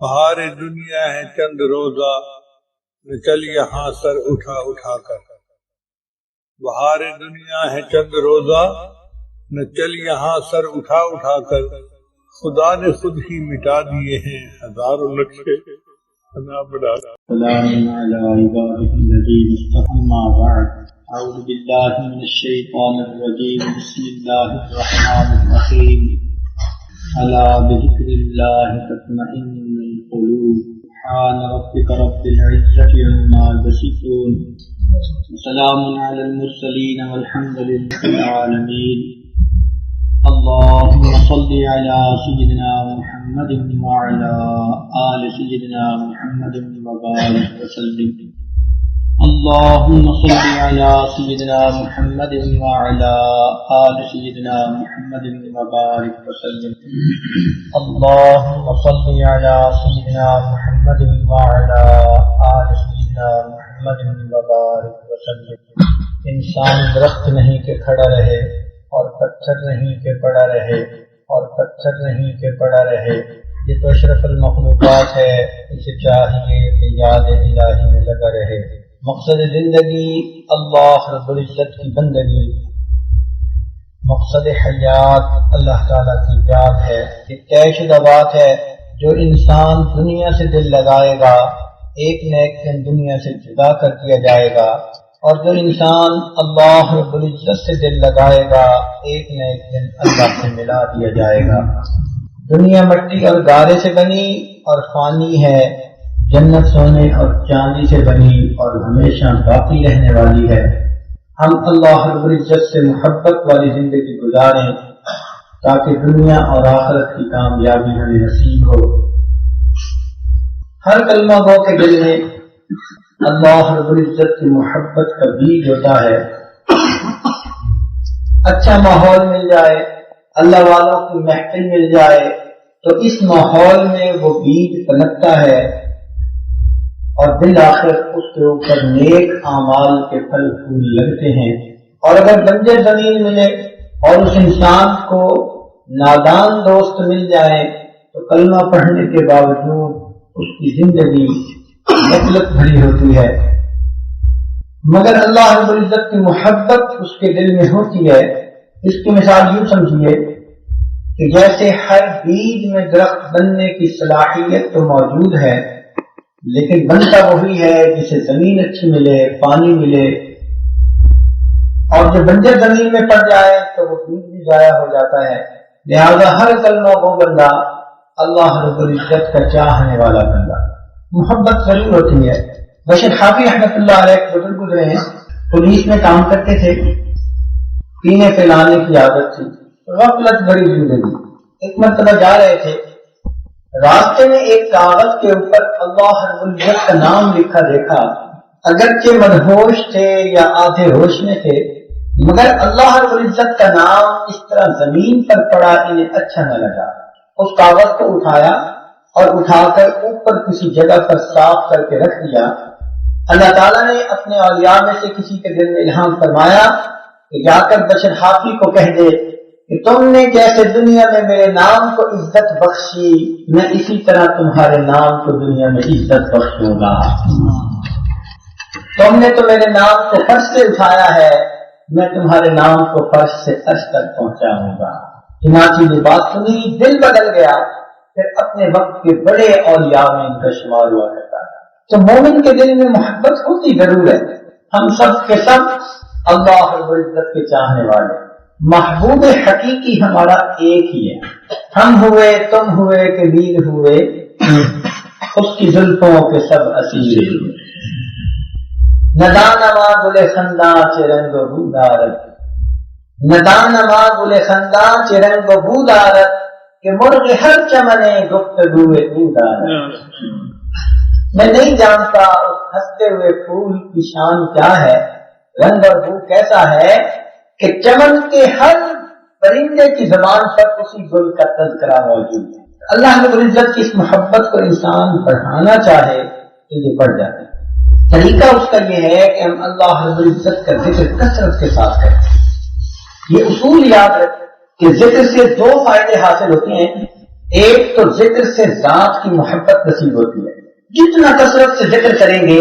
بہار دنیا ہے چند روزہ، نہ چل یہاں سر اٹھا اٹھا کر۔ بہار دنیا ہے چند روزہ، نہ چل یہاں سر اٹھا اٹھا کر۔ خدا نے خود ہی مٹا دیے ہیں ہزاروں نقشے بنا بنا۔ سلام علی عباده الذین اصطفى، اما بعد، اعوذ باللہ من الشیطان الرجیم، بسم اللہ الرحمن الرحیم۔ الا بذکر اللہ تطمئن القلوب، سبحان ربک رب العزة عما یصفون، وسلام علی المرسلین والحمد للہ العالمین۔ اللهم صل على سيدنا محمد وعلى آل سيدنا محمد وبارك وسلم۔ اللهم صل على سيدنا محمد وعلى آل سيدنا محمد وبارك وسلم۔ اللهم صل على سيدنا محمد وعلى آل سيدنا محمد وبارك وسلم۔ انسان درخت نہیں کہ کھڑا رہے، اور پتھر نہیں کہ پڑا رہے، اور پتھر نہیں کہ پڑا رہے۔ یہ تو اشرف المخلوقات ہے، اسے چاہیے کہ یاد الہی میں لگا رہے۔ مقصد زندگی اللہ رب العزت کی بندگی، مقصد حیات اللہ تعالیٰ کی ذات ہے۔ یہ طے شدہ بات ہے، جو انسان دنیا سے دل لگائے گا ایک نہ ایک دن دنیا سے جدا کر دیا جائے گا، اور جو انسان اللہ رب العزت سے دل لگائے گا ایک نہ ایک دن اللہ سے ملا دیا جائے گا۔ دنیا مٹی اور گارے سے بنی اور فانی ہے، جنت سونے اور چاندی سے بنی اور ہمیشہ باقی رہنے والی ہے۔ ہم اللہ رب العزت سے محبت والی زندگی گزاریں تاکہ دنیا اور آخرت کی کامیابی ہمیں نصیب ہو۔ ہر کلمہ گو کے دل میں اللہ رب العزت کی محبت کا بیج ہوتا ہے۔ اچھا ماحول مل جائے، اللہ والوں کی محفل مل جائے تو اس ماحول میں وہ بیج پنپتا ہے اور بالآخر اس کے اوپر نیک اعمال کے پھل پھول لگتے ہیں۔ اور اگر بنجر زمین ملے اور اس انسان کو نادان دوست مل جائے تو کلمہ پڑھنے کے باوجود اس کی زندگی غفلت بھری ہوتی ہے۔ مگر اللہ رب العزت کی محبت اس کے دل میں ہوتی ہے۔ اس کی مثال یوں سمجھیے کہ جیسے ہر بیج میں درخت بننے کی صلاحیت تو موجود ہے، لیکن بنتا وہی ہے جسے زمین اچھی ملے، پانی ملے، اور جو بنجر زمین میں پڑ جائے تو وہ بیج بھی ضائع ہو جاتا ہے۔ لہذا ہر کلمہ وہ بندہ اللہ رب العزت کا چاہنے والا بندہ، محبت ضرور ہوتی ہے۔ بشر حافی رحمۃ اللہ علیہ ایک بزرگ گزرے ہیں، پولیس میں کام کرتے تھے، پینے پلانے کی عادت تھی، غفلت بڑی زندگی۔ ایک مرتبہ جا رہے تھے، راستے میں ایک کاغذ کے اوپر اللہ رب العزت کا نام لکھا دیکھا۔ اگرچہ مدہوش تھے یا آدھے ہوش میں تھے، مگر اللہ رب العزت کا نام اس طرح زمین پر پڑا انہیں اچھا نہ لگا۔ اس کاغذ کو اٹھایا اور اٹھا کر اوپر کسی جگہ پر صاف کر کے رکھ دیا۔ اللہ تعالیٰ نے اپنے اولیاء میں سے کسی کے دل میں الہام فرمایا کہ جا کر بشر حافی کو کہہ دے کہ تم نے جیسے دنیا میں میرے نام کو عزت بخشی، میں اسی طرح تمہارے نام کو دنیا میں عزت بخشوں گا۔ تم نے تو میرے نام کو فرش سے اٹھایا ہے، میں تمہارے نام کو فرش سے عرش تک پہنچاؤں گا۔ چنانچہ یہ بات سنی، دل بدل گیا۔ پھر اپنے وقت کے بڑے اولیاء میں ان کا شمار ہوا کرتا تھا۔ تو مومن کے دل میں محبت ہوتی ضرور ہے۔ ہم سب کے سب اللہ رب العزت کے چاہنے والے، محبوب حقیقی ہمارا ایک ہی ہے۔ ہم ہوئے، تم ہوئے کہ ویر ہوئے، اس کی زلفوں کے سب اسیر ہوئے۔ ندانما گل خنداں چے رنگ و بو دارد، ندانما گل خنداں چے رنگ و بو دارد، کہ مرغ ہر چمنے گفتگوئے او دارد۔ میں نہیں جانتا اس ہنستے ہوئے پھول کی شان کیا ہے، رنگ اور بو کیسا ہے کہ چمن کے ہر پرندے کی زبان پر اسی گل کا تذکرہ موجود ہے۔ اللہ رب العزت کی اس محبت کو انسان بڑھانا چاہے تو یہ بڑھ جاتا ہے۔ طریقہ اس کا یہ ہے کہ ہم اللہ رب العزت کا ذکر کثرت کے ساتھ کریں۔ یہ اصول یاد رکھ کہ ذکر سے دو فائدے حاصل ہوتے ہیں۔ ایک تو ذکر سے ذات کی محبت نصیب ہوتی ہے، جتنا کثرت سے ذکر کریں گے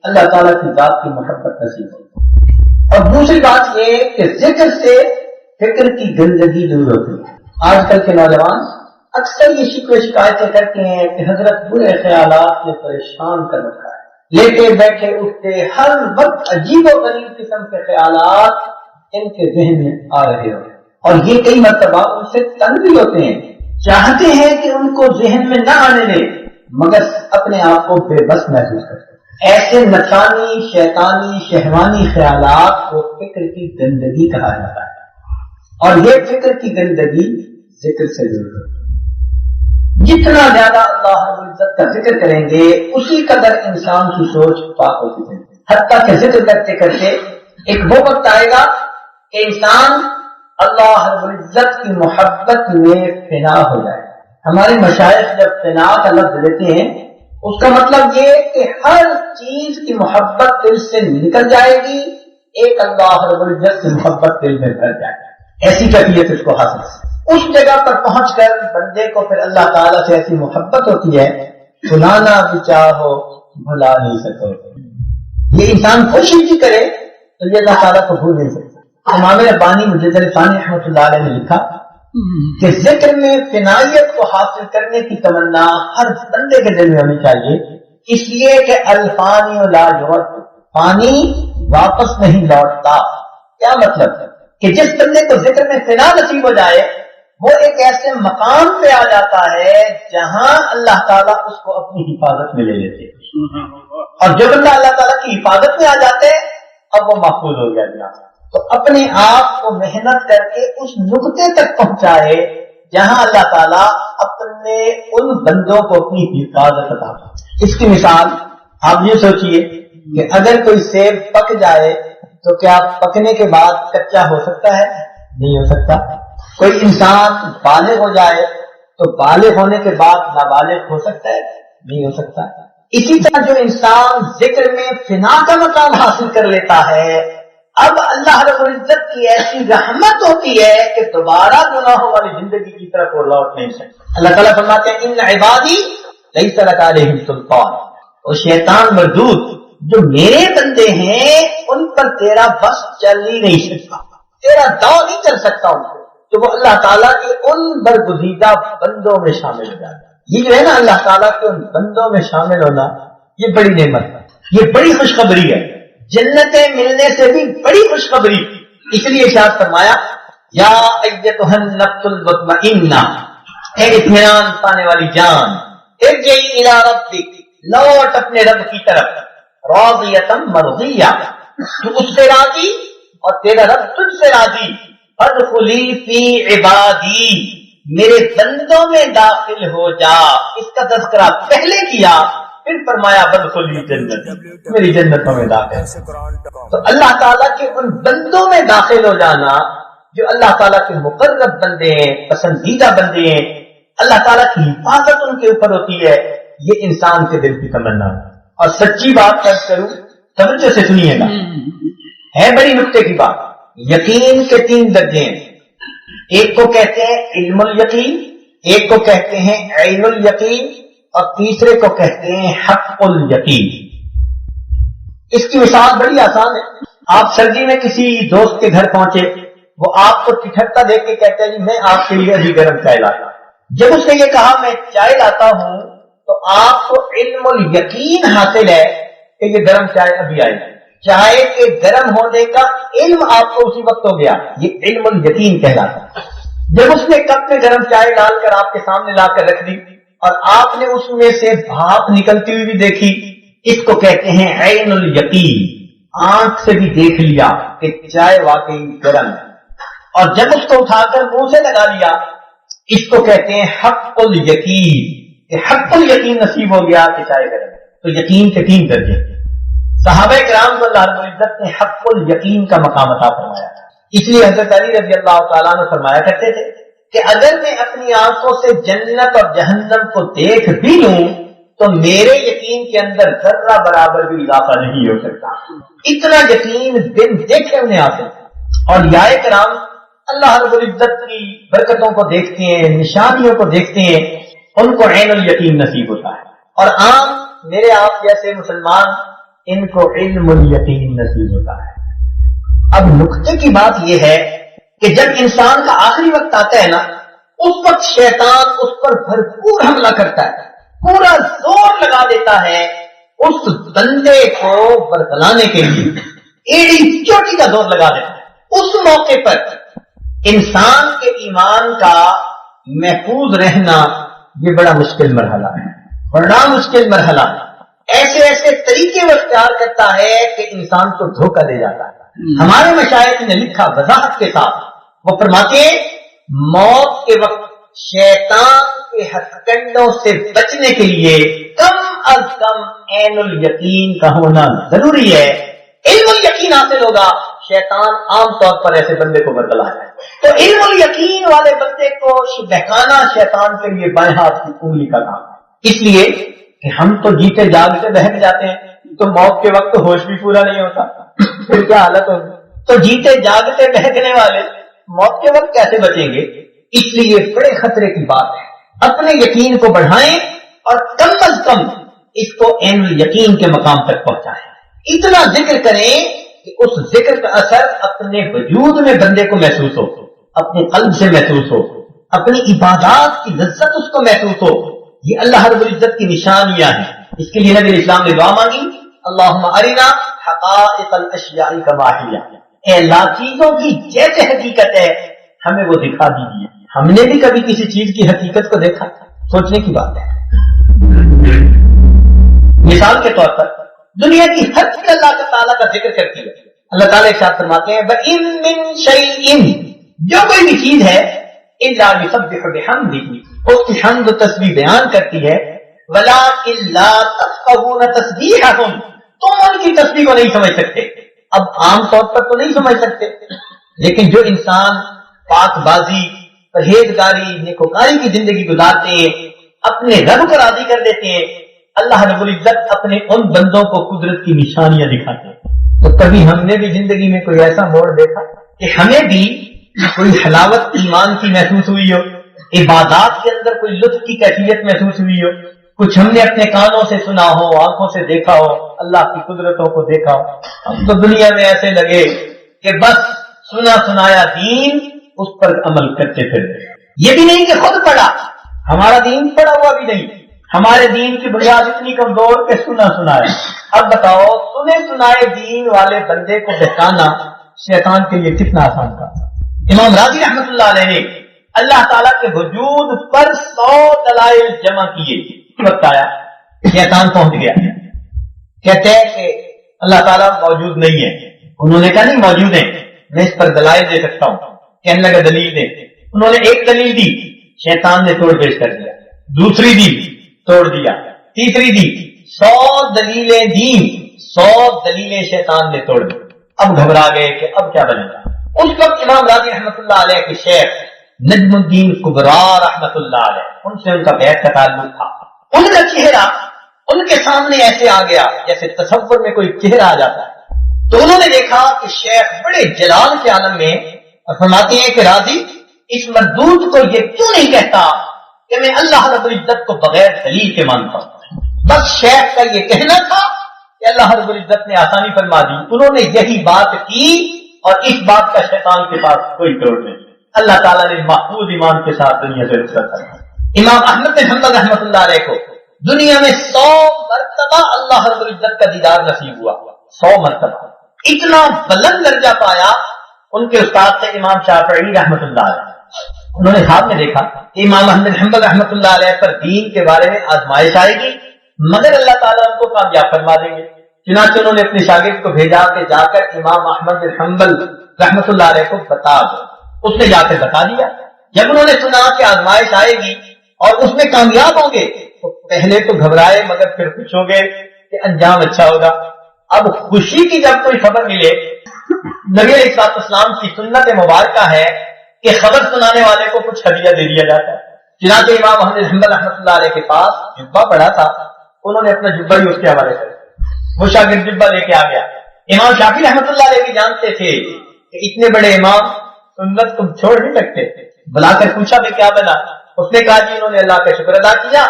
اللہ تعالیٰ کی ذات کی محبت نصیب ہوتی ہے۔ اور دوسری بات یہ کہ ذکر سے فکر کی گندگی دور ہوتی ہے۔ آج کل کے نوجوان اکثر یہ شکوے شکایتیں کرتے ہیں کہ حضرت برے خیالات نے پریشان کر رکھا ہے، لیٹے بیٹھے اٹھتے ہر وقت عجیب و غریب قسم کے خیالات ان کے ذہن میں آ رہے ہوتے ہیں، اور یہ کئی مرتبہ ان سے تنگ بھی ہوتے ہیں، چاہتے ہیں کہ ان کو ذہن میں نہ آنے دے، مگر اپنے آپ کو بے بس محسوس کرتے ہیں۔ ایسے نفسانی شیطانی شہوانی خیالات کو فکر کی گندگی کہا جاتا ہے، اور یہ فکر کی گندگی ذکر سے دور ہوتی ہے۔ جتنا زیادہ اللہ رب العزت کا ذکر کریں گے اسی قدر انسان کی سوچ پاک ہوتی ہے، حتیٰ کہ ذکر کرتے کرتے ایک وہ وقت آئے گا کہ انسان اللہ رب العزت کی محبت میں فنا ہو جائے۔ ہمارے مشائخ جب فنا کا لفظ لیتے ہیں اس کا مطلب یہ کہ ہر چیز کی محبت دل سے نکل جائے گی، ایک اللہ رب العزت کی محبت دل میں بھر جائے گی، ایسی کیفیت اس کو حاصل ہے۔ اس جگہ پر پہنچ کر بندے کو پھر اللہ تعالیٰ سے ایسی محبت ہوتی ہے، بھلانا بھی چاہو بھلا نہیں سکو۔ یہ انسان کوشش بھی کرے تو یہ اللہ تعالیٰ کو بھول نہیں سکتا۔ امام ربانی مجدد ثانی رحمۃ اللہ علیہ نے لکھا کہ ذکر میں فنائیت کو حاصل کرنے کی تمنا ہر بندے کے دل میں ہونی چاہیے، اس لیے کہ الفانی لا یعود، پانی واپس نہیں لوٹتا۔ کیا مطلب کہ جس بندے کو ذکر میں فنا نصیب ہو جائے وہ ایک ایسے مقام پہ آ جاتا ہے جہاں اللہ تعالیٰ اس کو اپنی حفاظت میں لے لیتے ہیں، اور جو بندہ اللہ تعالیٰ کی حفاظت میں آ جاتے اب وہ محفوظ ہو گیا۔ تو اپنے آپ کو محنت کر کے اس نقطے تک پہنچائے جہاں اللہ تعالیٰ اپنے ان بندوں کو اپنی حفاظت عطا کرے۔ اس کی مثال آپ یہ سوچئے کہ اگر کوئی سیب پک جائے تو کیا پکنے کے بعد کچا ہو سکتا ہے؟ نہیں ہو سکتا۔ کوئی انسان بالغ ہو جائے تو بالغ ہونے کے بعد نابالغ ہو سکتا ہے؟ نہیں ہو سکتا۔ اسی طرح جو انسان ذکر میں فنا کا مقام حاصل کر لیتا ہے اب اللہ رب العزت کی ایسی رحمت ہوتی ہے کہ دوبارہ گناہوں والی زندگی کی طرف وہ لوٹ نہیں سکتا۔ اللہ تعالیٰ فرماتے ہیں ان عبادی لیس لک علیہم سلطان، اور شیطان مردود جو میرے بندے ہیں ان پر تیرا بس چل ہی نہیں سکتا، تیرا داؤ نہیں چل سکتا ان کو، تو وہ اللہ تعالیٰ کے ان برگزیدہ بندوں میں شامل ہو جاتا ہے۔ یہ جو ہے نا اللہ تعالیٰ کے ان بندوں میں شامل ہونا، یہ بڑی نعمت ہے، یہ بڑی خوشخبری ہے، جنتیں ملنے سے بھی بڑی خوشخبری۔ اس لیے ارشاد فرمایا یا ایتھا النفس المطمئنہ، اے اطمینان پانے والی جان، ارجعی الی ربک، لوٹ اپنے رب کی طرف، راضیۃ مرضیہ، تو اس سے راضی اور تیرا رب تجھ سے راضی، ادخلی فی عبادی، میرے بندوں میں داخل ہو جا۔ اس کا تذکرہ پہلے کیا پھر فرمایا بدخلی جنت، میری جنتوں میں داخل۔ تو اللہ تعالیٰ کے ان بندوں میں داخل ہو جانا جو اللہ تعالیٰ کے مقرب بندے ہیں، پسندیدہ بندے ہیں، اللہ تعالیٰ کی حفاظت ان کے اوپر ہوتی ہے، یہ انسان کے دل کی تمنا ہے۔ اور سچی بات کروں، توجہ سے سنیے گا، ہے بڑی نکتے کی بات۔ یقین کے 3 درجے ہیں، ایک کو کہتے ہیں علم الیقین، ایک کو کہتے ہیں عین الیقین، اور تیسرے کو کہتے ہیں حق الیقین۔ اس کی مثال بڑی آسان ہے۔ آپ سردی میں کسی دوست کے گھر پہنچے، وہ آپ کو ٹھٹھکتا دیکھ کے کہتا ہے جی میں آپ کے لیے ابھی گرم چائے لاتا۔ جب اس نے یہ کہا میں چائے لاتا ہوں تو آپ کو علم الیقین حاصل ہے کہ یہ گرم چائے ابھی آئے گی، چائے کے گرم ہونے کا علم آپ کو اسی وقت ہو گیا، یہ علم الیقین کہلاتا ہے۔ جب اس نے کپ میں گرم چائے ڈال کر آپ کے سامنے لا کر رکھ دی اور آپ نے اس میں سے بھاپ نکلتی ہوئی بھی دیکھی، اس کو کہتے ہیں عین الیقین، آنکھ سے بھی دیکھ لیا کہ چائے واقعی گرم ہے، اور جب اس کو اٹھا کر منہ سے لگا لیا، اس کو کہتے ہیں حق الیقین، کہ حق الیقین نصیب ہو گیا کہ چائے گرم ہے۔ تو یقین کے 3 درجے، صحابہ کرام کو اللہ رب العزت نے حق الیقین کا مقام عطا فرمایا۔ اس لیے حضرت علی رضی اللہ تعالیٰ عنہ فرمایا کرتے تھے کہ اگر میں اپنی آنکھوں سے جنت اور جہنم کو دیکھ بھی لوں تو میرے یقین کے اندر ذرہ برابر بھی اضافہ نہیں ہو سکتا، اتنا یقین دن دیکھے انہیں حاصل۔ اور یا کرام اللہ رب العزت کی برکتوں کو دیکھتے ہیں، نشانیوں کو دیکھتے ہیں، ان کو عین الیقین نصیب ہوتا ہے، اور عام میرے آپ جیسے مسلمان ان کو علم الیقین نصیب ہوتا ہے۔ اب نقطے کی بات یہ ہے کہ جب انسان کا آخری وقت آتا ہے نا، اس وقت شیطان اس پر بھرپور حملہ کرتا ہے، پورا زور لگا دیتا ہے اس بندے کو برگلانے کے لیے، ایڑی چوٹی کا زور لگا دیتا ہے۔ اس موقع پر انسان کے ایمان کا محفوظ رہنا یہ بڑا مشکل مرحلہ ہے، بڑا مشکل مرحلہ ہے۔ ایسے ایسے طریقے وہ اختیار کرتا ہے کہ انسان کو دھوکہ دے جاتا ہے۔ ہمارے مشائخ نے لکھا وضاحت کے ساتھ، وہ فرماتے ہیں موت کے وقت شیطان کے ہتھ کنڈوں سے بچنے کے لیے کم از کم عین الیقین کا ہونا ضروری ہے۔ علم الیقین حاصل ہوگا، شیطان عام طور پر ایسے بندے کو برگلا ہے۔ تو علم الیقین والے بندے کو بہکانا شیطان کے لیے بائیں ہاتھ کی انگلی کا کام ہے۔ اس لیے کہ ہم تو جیتے جاگتے بہک جاتے ہیں، تو موت کے وقت ہوش بھی پورا نہیں ہوتا، پھر کیا حالت ہوگی؟ تو جیتے جاگتے بہکنے والے موت کے وقت کیسے بچیں گے؟ اس لیے بڑے خطرے کی بات ہے، اپنے یقین کو بڑھائیں اور کم از کم اس کو عین الیقین کے مقام تک پہنچائیں۔ اتنا ذکر کریں کہ اس ذکر کا اثر اپنے وجود میں بندے کو محسوس ہو، اپنے قلب سے محسوس ہو، اپنی عبادات کی لذت اس کو محسوس ہو۔ یہ اللہ رب العزت کی نشانیاں ہیں۔ اس کے لیے نبی اسلام نے دعا مانگی، اللہم ارنا حقائق الاشیاء کما ہی، اے اللہ چیزوں کی جیسے حقیقت ہے ہمیں وہ دکھا دیجیے۔ ہم نے بھی کبھی کسی چیز کی حقیقت کو دیکھا؟ سوچنے کی بات ہے۔ مثال کے طور پر دنیا کی ہر چیز اللہ تعالیٰ کا ذکر کرتی ہے۔ اللہ تعالیٰ ارشاد فرماتے ہیں وَإِن مِّن شَيْءٍ، جو کوئی بھی چیز ہے الا یسبح بحمدہ، اس کی حمد و تسبیح بیان کرتی ہے، وَلَٰكِن لَّا تَفْقَهُونَ تَسْبِيحَهُمْ، تم ان کی تسبیح کو نہیں سمجھ سکتے۔ اب عام طور پر تو نہیں سمجھ سکتے، لیکن جو انسان پاک بازی، پرہیزگاری، نیکوکاری کی زندگی گزارتے ہیں، اپنے رب کو راضی کر دیتے ہیں، اللہ رب العزت اپنے ان بندوں کو قدرت کی نشانیاں دکھاتے ہیں۔ تو کبھی ہم نے بھی زندگی میں کوئی ایسا موڑ دیکھا کہ ہمیں بھی کوئی حلاوت ایمان کی محسوس ہوئی ہو، عبادات کے اندر کوئی لطف کی کیفیت محسوس ہوئی ہو، کچھ ہم نے اپنے کانوں سے سنا ہو، آنکھوں سے دیکھا ہو، اللہ کی قدرتوں کو دیکھا ہو؟ ہم تو دنیا میں ایسے لگے کہ بس سنا سنایا دین، اس پر عمل کرتے پھرتے۔ یہ بھی نہیں کہ خود پڑھا، ہمارا دین پڑھا ہوا بھی نہیں، ہمارے دین کی بنیاد اتنی کمزور کہ سنا سنایا۔ اب بتاؤ سنے سنائے دین والے بندے کو بہکانا شیطان کے لیے کتنا آسان تھا۔ امام راضی رحمت اللہ علیہ نے اللہ تعالیٰ کے وجود پر 100 دلائل جمع کیے، وقت آیا شیطان پہنچ گیا، کہتے ہیں کہ اللہ تعالیٰ موجود نہیں ہے۔ انہوں نے کہا نہیں موجود ہے، میں اس پر دلائل دے سکتا ہوں۔ کہنے لگا دلیل دے۔ انہوں نے ایک دلیل دی، شیطان نے توڑ پیش کر دیا، دوسری دی توڑ دیا، تیسری دی، 100 دلیلیں دی، 100 دلیلیں شیطان نے توڑ دی۔ اب گھبرا گئے کہ اب کیا بنے گا۔ اس وقت امام راضی رحمت اللہ علیہ کے شیخ نجم الدین کبرا رحمت اللہ علیہ، ان سے ان کا بیعت کا تعلق تھا۔ ان کا چہرہ ان کے سامنے ایسے آ گیا جیسے تصور میں کوئی چہرہ آ جاتا ہے۔ تو انہوں نے دیکھا کہ شیخ بڑے جلال کے عالم میں، اور فرماتے ہیں کہ راضی اس مردود کو یہ کیوں نہیں کہتا کہ میں اللہ رب العزت کو بغیر دلیل کے مانتا ہوں۔ بس شیخ کا یہ کہنا تھا کہ اللہ رب العزت نے آسانی فرما دی۔ انہوں نے یہی بات کی اور اس بات کا شیطان کے پاس کوئی توڑ نہیں۔ اللہ تعالیٰ نے محفوظ ایمان کے ساتھ دنیا سے رخصت کیا۔ امام احمد بن حنبل رحمۃ اللہ علیہ کو دنیا میں 100 مرتبہ اللہ رب العزت کا دیدار نصیب ہوا، 100 مرتبہ۔ اتنا بلند درجہ پایا ان کے استاد سے امام شافعی رحمۃ اللہ علیہ۔ انہوں نے خواب میں دیکھا کہ امام احمد بن حنبل رحمۃ اللہ علیہ پر دین کے بارے میں آزمائش آئے گی، مگر اللہ تعالیٰ ان کو کامیاب فرما دیں گے۔ چنانچہ انہوں نے اپنے شاگرد کو بھیجا کہ جا کر امام احمد بن حنبل رحمۃ اللہ علیہ کو بتا دو۔ اس نے جا کے بتا دیا۔ جب انہوں نے سنا کہ آزمائش آئے گی اور اس میں کامیاب ہوں گے تو پہلے تو گھبرائے مگر پھر خوش ہو گئے کہ انجام اچھا ہوگا۔ اب خوشی کی جب کوئی خبر ملے، نبی علیہ السلام کی سنت مبارکہ ہے کہ خبر سنانے والے کو کچھ ہدیہ دے دیا جاتا ہے۔ چنانچہ امام احمد بن حنبل رحمۃ اللہ علیہ کے پاس جبہ پڑا تھا، انہوں نے اپنا جبہ ہی اس کے حوالے کر دیا۔ وہ شاگرد جبہ لے کے آ گیا۔ امام شافعی رحمۃ اللہ علیہ بھی جانتے تھے کہ اتنے بڑے امام سنت تم چھوڑ نہیں سکتے. بلا کر پوچھا میں کیا بنا؟ اس نے کہا جی انہوں نے اللہ کا شکر ادا کیا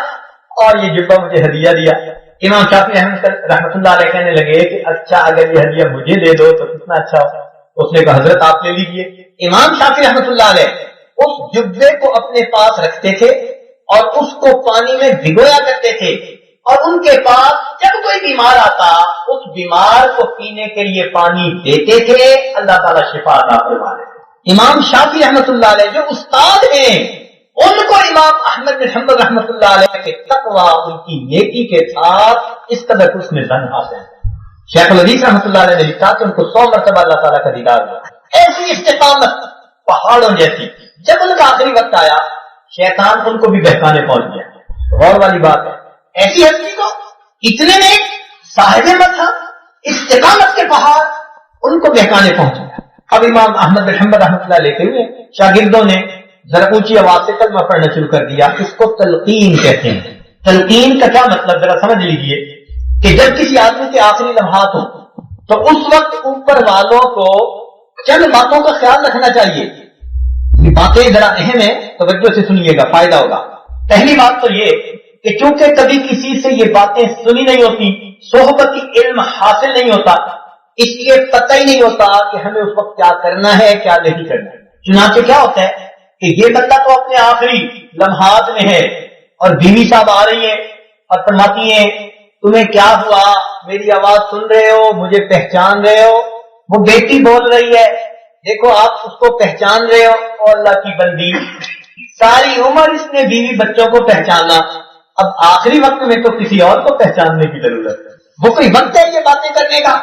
اور یہ جبہ مجھے ہدیہ دیا. امام شافعی رحمۃ اللہ علیہ کہنے لگے کہ اچھا اگر یہ ہدیہ مجھے دے دو تو کتنا اچھا ہو. اس نے کہا حضرت آپ لے لیجیے. امام شافعی رحمۃ اللہ علیہ اس جبے کو اپنے پاس رکھتے تھے اور اس کو پانی میں بھگویا کرتے تھے اور ان کے پاس جب کوئی بیمار آتا اس بیمار کو پینے کے لیے پانی دیتے تھے. اللہ تعالیٰ شفا عطا فرماتے تھے. امام شافعی رحمۃ اللہ علیہ جو استاد ہیں ان کو امام احمد بن حنبل رحمۃ اللہ علیہ کے تقوی ان کی نیکی کے ساتھ اس قدر حسن ظن حاصل ہے. شیخ الحدیث رحمۃ اللہ علیہ نے لکھا کہ ان کو 100 مرتبہ اللہ تعالیٰ کا دیدار ہوا. ایسی استقامت پہاڑوں جیسی. جب ان کا آخری وقت آیا شیطان ان کو بھی بہکانے پہنچ گیا. غور والی بات ہے ایسی ہستی کو اتنے میں صاحب متھا استقامت کے پہاڑ ان کو بہکانے پہنچ گیا. اب امام احمد بن حنبل رحمۃ اللہ لیتے ہوئے شاگردوں نے ذرا اونچی آواز سے کلمہ پڑھنا شروع کر دیا. اس کو تلقین کہتے ہیں. تلقین کا کیا مطلب ذرا سمجھ لیجئے کہ جب کسی آدمی کے آخری لمحات ہوں تو اس وقت اوپر والوں کو چند باتوں کا خیال رکھنا چاہیے. یہ باتیں ذرا اہم ہیں, توجہ سے سنیے گا, فائدہ ہوگا. پہلی بات تو یہ کہ چونکہ کبھی کسی سے یہ باتیں سنی نہیں ہوتی, صحبتی علم حاصل نہیں ہوتا, اس لیے پتہ ہی نہیں ہوتا کہ ہمیں اس وقت کیا کرنا ہے کیا نہیں کرنا ہے. چنانچہ کیا ہوتا ہے کہ یہ بندہ تو اپنے آخری لمحات میں ہے اور بیوی صاحب آ رہی ہے اور فرماتی ہیں تمہیں کیا ہوا, میری آواز سن رہے ہو, مجھے پہچان رہے ہو. وہ بیٹی بول رہی ہے دیکھو آپ اس کو پہچان رہے ہو, اور اللہ کی بندی ساری عمر اس نے بیوی بچوں کو پہچانا, اب آخری وقت میں تو کسی اور کو پہچاننے کی ضرورت ہے. وہ کوئی وقت ہے یہ باتیں کرنے کا؟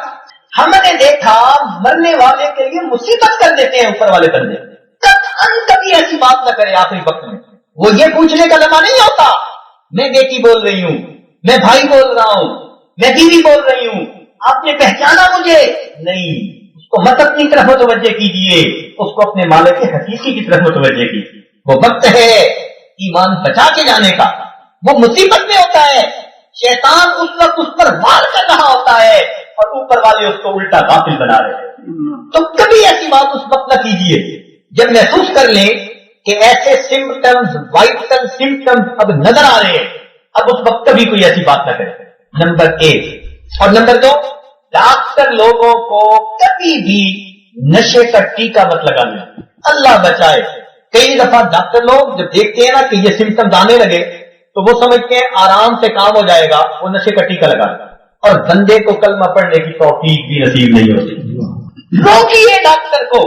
ہم نے دیکھا مرنے والے کے لیے مصیبت کر دیتے ہیں اوپر والے بندے. کبھی ایسی بات نہ کرے آخری وقت میں. وہ یہ پوچھنے کا لمحہ نہیں ہوتا میں بیٹی بول رہی ہوں, میں بھائی بول رہا ہوں, میں بیوی بول رہی ہوں, آپ نے پہچانا مجھے نہیں. اس کو مت اپنی طرف متوجہ کیجیے, اس کو اپنے مالک حقیقی کی طرف متوجہ کیجیے. وہ وقت ہے ایمان بچا کے جانے کا. وہ مصیبت میں ہوتا ہے, شیطان اس وقت اس پر وار کر رہا ہوتا ہے اور اوپر والے اس کو الٹا غافل بنا رہے ہیں. تو کبھی ایسی بات اس وقت نہ کیجیے جب محسوس کر لیں کہ ایسے سمپٹمز, وائٹل سمپٹمز اب نظر آ رہے ہیں. اب اس وقت کبھی کوئی ایسی بات نہ کرے. نمبر 1. اور نمبر 2, ڈاکٹر لوگوں کو کبھی بھی نشے کا ٹیکہ مت لگانا. اللہ بچائے. کئی دفعہ ڈاکٹر لوگ جب دیکھتے ہیں نا کہ یہ سمپٹمز آنے لگے تو وہ سمجھتے ہیں آرام سے کام ہو جائے گا, وہ نشے کا ٹیکہ لگا اور بندے کو کلمہ پڑھنے کی توفیق بھی نصیب نہیں ہوتی. روکیے ڈاکٹر کو,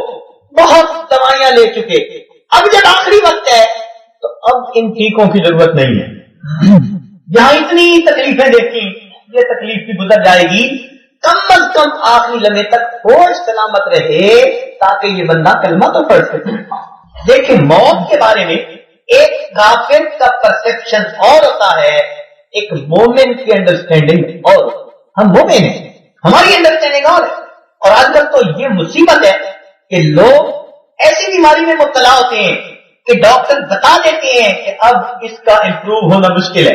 بہت دوائیاں لے چکے, اب جب آخری وقت ہے تو اب ان ٹیکوں کی ضرورت نہیں ہے. جہاں اتنی تکلیفیں دیکھی یہ تکلیف بھی گزر جائے گی, کم از کم آخری لمحے تک ہوش سلامت رہے تاکہ یہ بندہ کلمہ تو پڑھ سکے. دیکھیں موت کے بارے میں ایک کافر کا پرسپشن اور ہوتا ہے, ایک مومن کی انڈرسٹینڈنگ اور. ہم مومن ہیں, ہماری انڈرسٹینڈنگ اور ہے. اور آج کل تو یہ مصیبت ہے کہ لوگ ایسی بیماری میں مبتلا ہوتے ہیں کہ ڈاکٹر بتا دیتے ہیں کہ اب اس کا امپروو ہونا مشکل ہے,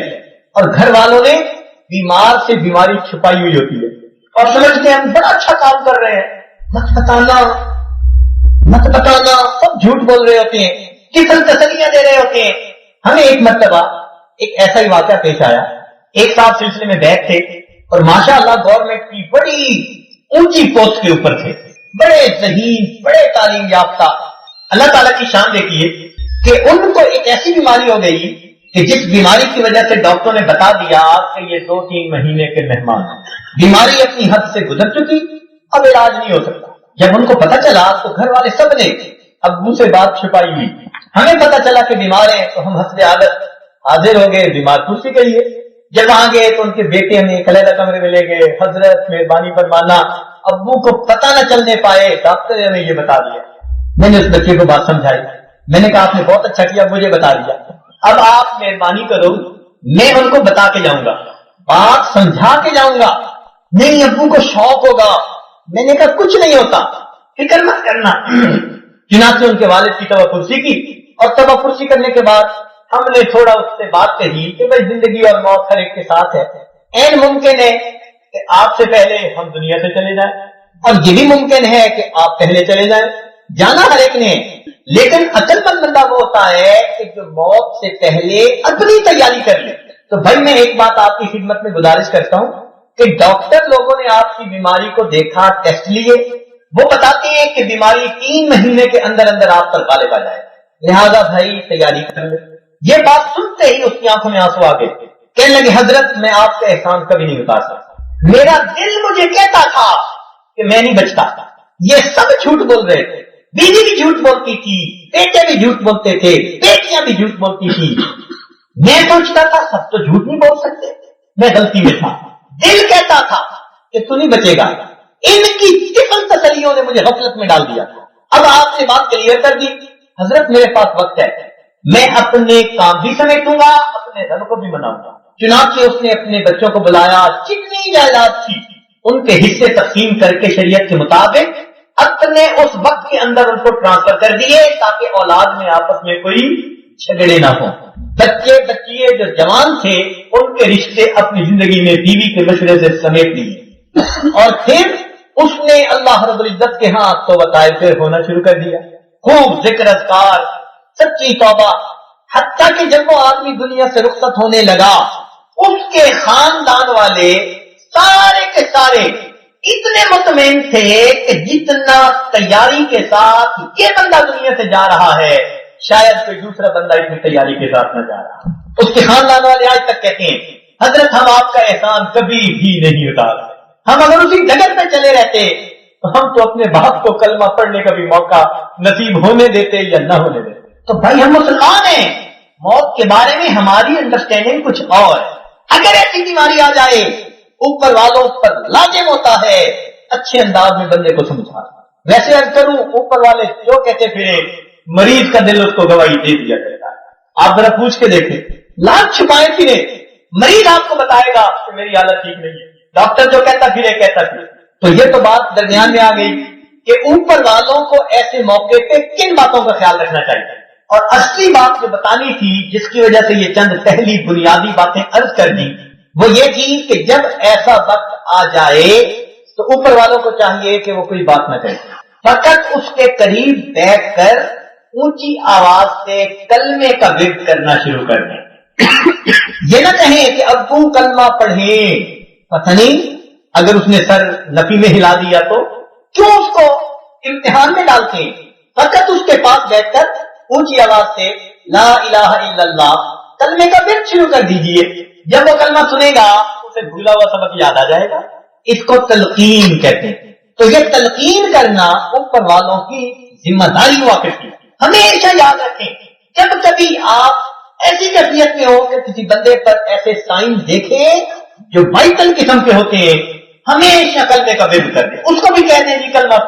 اور گھر والوں نے بیمار سے بیماری چھپائی ہوئی ہوتی ہے اور سمجھتے ہیں ہم بڑا اچھا کام کر رہے ہیں. مت بتانا, سب جھوٹ بول رہے ہوتے ہیں, کتن تسلیاں دے رہے ہوتے ہیں. ہمیں ایک مرتبہ ایک ایسا ہی واقعہ پیش آیا. ایک صاحب سلسلے میں بیٹھ تھے اور ماشاءاللہ گورنمنٹ کی بڑی اونچی پوسٹ کے اوپر تھے, بڑے ذہین, بڑے تعلیم یافتہ. اللہ تعالیٰ کی شان دیکھیے کہ ان کو ایک ایسی بیماری ہو گئی کہ جس بیماری کی وجہ سے ڈاکٹروں نے بتا دیا کہ یہ 2-3 مہینے کے مہمان ہیں. بیماری اپنی حد سے گزر چکی, اب علاج نہیں ہو سکتا. جب ان کو پتا چلا تو گھر والے سب نے ابو سے بات چھپائی ہوئی. ہمیں پتا چلا کہ بیمار ہیں تو ہم حسب عادت حاضر ہو گئے, بیمار کرسی کے لیے. جب وہاں گئے تو ان کے بیٹے ہمیں ایک علیحدہ کمرے میں لے گئے. حضرت مہربانی فرمانا, ابو کو پتہ نہ چلنے پائے, ڈاکٹر نے ہمیں یہ بتا دیا. میں نے اس بچے کو بات سمجھائی, میں نے کہا آپ نے بہت اچھا کیا, مجھے بتا دیا, اب آپ مہربانی کرو میں ان کو بتا کے جاؤں گا, بات سمجھا کے جاؤں گا. نہیں ابو کو شوق ہوگا. میں نے کہا کچھ نہیں ہوتا, فکر مت کرنا. چنانچہ ان کے والد کی توبہ پرسی کی, اور توبہ پرسی کرنے کے بعد ہم نے تھوڑا اس سے بات کہی کہ بھائی زندگی اور موت ہر ایک کے ساتھ ہے. این ممکن ہے کہ آپ سے پہلے ہم دنیا سے چلے جائیں, اور یہ بھی ممکن ہے کہ آپ پہلے چلے جائیں. جانا ہر ایک نے، لیکن عقل مند بندہ وہ ہوتا ہے کہ جو موت سے پہلے اپنی تیاری کر لے۔ تو بھائی میں ایک بات آپ کی خدمت میں گزارش کرتا ہوں کہ ڈاکٹر لوگوں نے آپ کی بیماری کو دیکھا، ٹیسٹ لیے، وہ بتاتے ہیں کہ بیماری 3 مہینے کے اندر اندر آپ پر غالب آ جائے، لہذا بھائی تیاری کر لے۔ یہ بات سنتے ہی اس کی آنکھوں میں آنسو آ گئے، کہنے لگے حضرت میں آپ کا احسان کبھی نہیں اتار سکتا، میرا دل مجھے کہتا تھا کہ میں نہیں بچتا، یہ سب جھوٹ بول رہے تھے، بیوی بھی جھوٹ بولتی تھی، بیٹے بھی جھوٹ بولتے تھے، بیٹیاں بھی جھوٹ بولتی تھی، میں سوچتا تھا سب تو جھوٹ نہیں بول سکتے، میں غلطی میں تھا، دل کہتا تھا کہ تو نہیں بچے گا، ان کی ٹفن تسلیوں نے مجھے غفلت میں ڈال دیا۔ اب آپ نے بات کلیئر کر دی، حضرت میرے پاس وقت ہے، میں اپنے کام بھی سمیٹوں گا، اپنے رب کو بھی مناؤں گا۔ چنانچہ اس نے اپنے بچوں کو بلایا، جتنی جائیداد تھی ان کے حصے تقسیم کر کے شریعت کے مطابق اپنے اس وقت کے اندر ان کو ٹرانسفر کر دیے تاکہ اولاد میں آپس میں کوئی جھگڑے نہ ہوں۔ بچے بچیے جو جوان تھے ان کے رشتے اپنی زندگی میں بیوی کے مشورے سے سمیٹ لیے، اور پھر اس نے اللہ رب العزت کے ہاں توبہ طائب پھر ہونا شروع کر دیا، خوب ذکر اذکار، سچی توبہ، حتیٰ کہ جب وہ آدمی دنیا سے رخصت ہونے لگا اس کے خاندان والے سارے کے سارے اتنے مطمئن تھے کہ جتنا تیاری کے ساتھ یہ بندہ دنیا سے جا رہا ہے شاید کوئی دوسرا بندہ اتنی تیاری کے ساتھ نہ جا رہا۔ اس کے خاندان والے آج تک کہتے ہیں حضرت ہم آپ کا احسان کبھی بھی نہیں اتارتے، ہم اگر اسی ڈگر پہ چلے رہتے تو ہم تو اپنے باپ کو کلمہ پڑھنے کا بھی موقع نصیب ہونے دیتے یا نہ ہونے دیتے۔ تو بھائی ہم مسلمان ہیں، موت کے بارے میں ہماری انڈرسٹینڈنگ کچھ اور ہے۔ اگر ایسی بیماری آ جائے اوپر والوں پر لازم ہوتا ہے اچھے انداز میں بندے کو سمجھانا۔ ویسے عرض کروں اوپر والے جو کہتے پھرے مریض کا دل اس کو گواہی دے دیا کرتا ہے۔ آپ ذرا پوچھ کے دیکھیں، لاکھ چھپائے پھرے مریض آپ کو بتائے گا کہ میری حالت ٹھیک نہیں ہے، ڈاکٹر جو کہتا پھرے کہتا پھرے۔ تو یہ تو بات درمیان میں آ گئی کہ اوپر والوں کو ایسے موقع پہ کن باتوں کا خیال رکھنا چاہیے، اور اصلی بات جو بتانی تھی جس کی وجہ سے یہ چند پہلی بنیادی باتیں عرض کر دی وہ یہ تھی کہ جب ایسا وقت آ جائے تو اوپر والوں کو چاہیے کہ وہ کوئی بات نہ کرے، فقط اس کے قریب بیٹھ کر اونچی آواز سے کلمے کا ورد کرنا شروع کر دیں۔ یہ نہ کہیں کہ ابو کلمہ پڑھیں، پتہ نہیں اگر اس نے سر نفی میں ہلا دیا تو کیوں اس کو امتحان میں ڈالتے ہیں، فقط اس کے پاس بیٹھ کر اونچی آواز سے لا الہ الا اللہ کلمے کا ورد شروع کر دیجئے، جب وہ کلمہ سنے گا اسے بھولا ہوا سبق یاد آ جائے گا۔ اس کو تلقین کہتے ہیں۔ تو یہ تلقین کرنا اوپر والوں کی ذمہ داری ہوا کرتی ہے۔ ہمیشہ یاد رکھیں جب کبھی آپ ایسی کیفیت میں ہو کہ کسی بندے پر ایسے سائن دیکھیں جو وائٹل قسم کے ہوتے ہیں، ہمیشہ کلمے کا ورد کر دیں، اس کو بھی کہہ دیں جی کلمہ،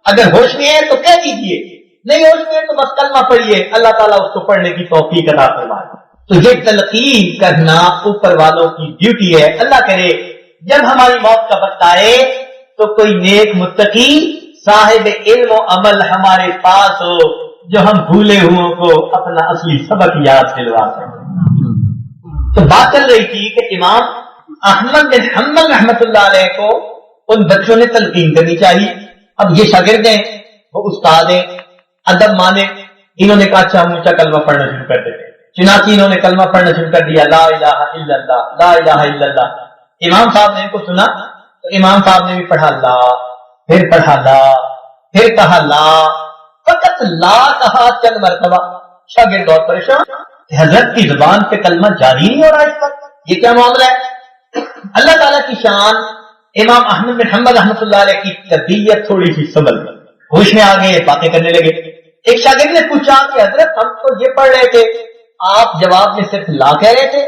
اگر ہوش میں ہے تو کہہ دیجیے، نہیں ہوش میں تو بس کلمہ پڑھیے، اللہ تعالیٰ اس کو پڑھنے کی توفیق عطا فرمائے۔ تو یہ تلقین کرنا اوپر والوں کی ڈیوٹی ہے۔ اللہ کرے جب ہماری موت کا وقت آئے تو کوئی نیک متقی صاحب علم و عمل ہمارے پاس ہو جو ہم بھولے ہوئوں کو اپنا اصلی سبق یاد دلوا سکے۔ تو بات چل رہی تھی کہ امام احمد بن حنبل رحمۃ اللہ علیہ کو ان بچوں نے تلقین کرنی چاہیے۔ اب یہ شاگرد ہیں، وہ استاد ہیں، ادب مانے، انہوں نے کہا اچھا ہم اونچا کلمہ پڑھنا شروع کر دیتے، چنانچہ انہوں نے کلمہ پڑھنا شروع کر دیا، لا الہ الا اللہ لا الہ الا اللہ۔ امام صاحب نے ان کو سنا تو امام صاحب نے بھی پڑھا لا، پھر پڑھا لا، پھر کہا لا، فقط لا کہا چند مرتبہ۔ شاگرد اور پریشان کہ حضرت کی زبان پہ کلمہ جاری نہیں ہو رہا اس وقت، یہ کیا معاملہ ہے؟ اللہ تعالیٰ کی شان، امام احمد بن حنبل رحمۃ اللہ علیہ کی طبیعت تھوڑی سی سنبھل گئی، ہوش میں آ گئے، باتیں کرنے لگے۔ ایک شاگرد نے پوچھا کہ حضرت ہم تو یہ پڑھ رہے تھے، آپ جواب میں صرف لا کہہ رہے تھے؟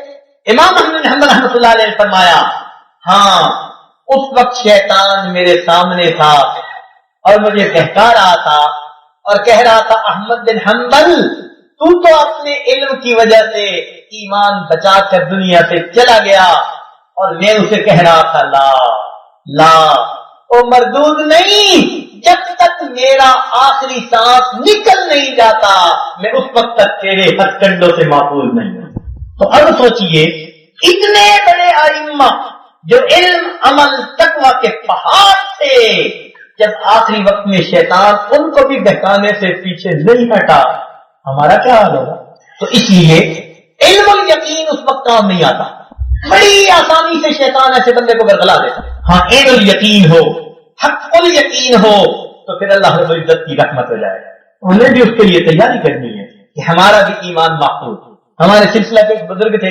امام احمد بن حنبل رحمۃ اللہ علیہ نے فرمایا ہاں اس وقت شیطان میرے سامنے تھا اور مجھے بہکا رہا تھا اور کہہ رہا تھا احمد بن حنبل تو اپنے علم کی وجہ سے ایمان بچا کر دنیا سے چلا گیا، اور میں اسے کہہ رہا تھا لا لا، او مردود نہیں، جب تک میرا آخری سانس نکل نہیں جاتا میں اس وقت تک تیرے ہتھ کنڈوں سے محفوظ نہیں ہوں۔ تو اب سوچئے اتنے بڑے ائمہ جو علم عمل تقویٰ کے پہاڑ تھے، جب آخری وقت میں شیطان ان کو بھی بہکانے سے پیچھے نہیں ہٹا، ہمارا کیا حال ہوگا؟ تو اس لیے علم الیقین اس وقت کام نہیں آتا، بڑی آسانی سے شیطان ایسے بندے کو گرگلا دیتا۔ ہاں علم الیقین ہو، حق الیقین ہو، تو پھر اللہ رب العزت کی رحمت ہو جائے گا۔ انہیں بھی اس کے لیے تیاری کرنی ہے کہ ہمارا بھی ایمان محفوظ۔ ہمارے سلسلہ کے ایک بزرگ تھے،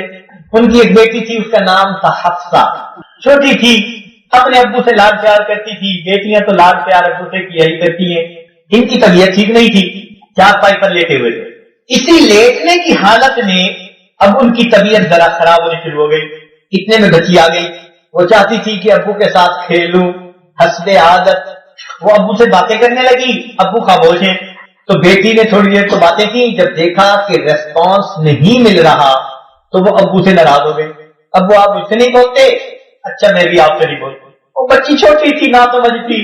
ان کی ایک بیٹی تھی، اس کا نام تھا حفصہ، چھوٹی تھی، اپنے ابو سے لاڈ پیار کرتی تھی۔ بیٹیاں تو لاڈ پیار ابو سے کیا ہی کرتی ہیں۔ ان کی طبیعت ٹھیک نہیں تھی، چارپائی پر لیٹے ہوئے تھے۔ اسی لیٹنے کی حالت میں اب ان کی طبیعت ذرا خراب ہونی شروع ہو گئی۔ اتنے میں بچی آ گئی، وہ چاہتی تھی کہ ابو کے ساتھ کھیلوں، حسب عادت وہ ابو سے باتیں کرنے لگی، ابو خاموش ہیں۔ تو بیٹی نے تھوڑی دیر تو باتیں کی، جب دیکھا کہ ریسپانس نہیں مل رہا تو وہ ابو سے ناراض ہو گئی۔ ابو آپ مجھ سے نہیں بولتے، اچھا میں بھی آپ سے نہیں بولتی۔ وہ بچی چھوٹی تھی، نہ سمجھتی،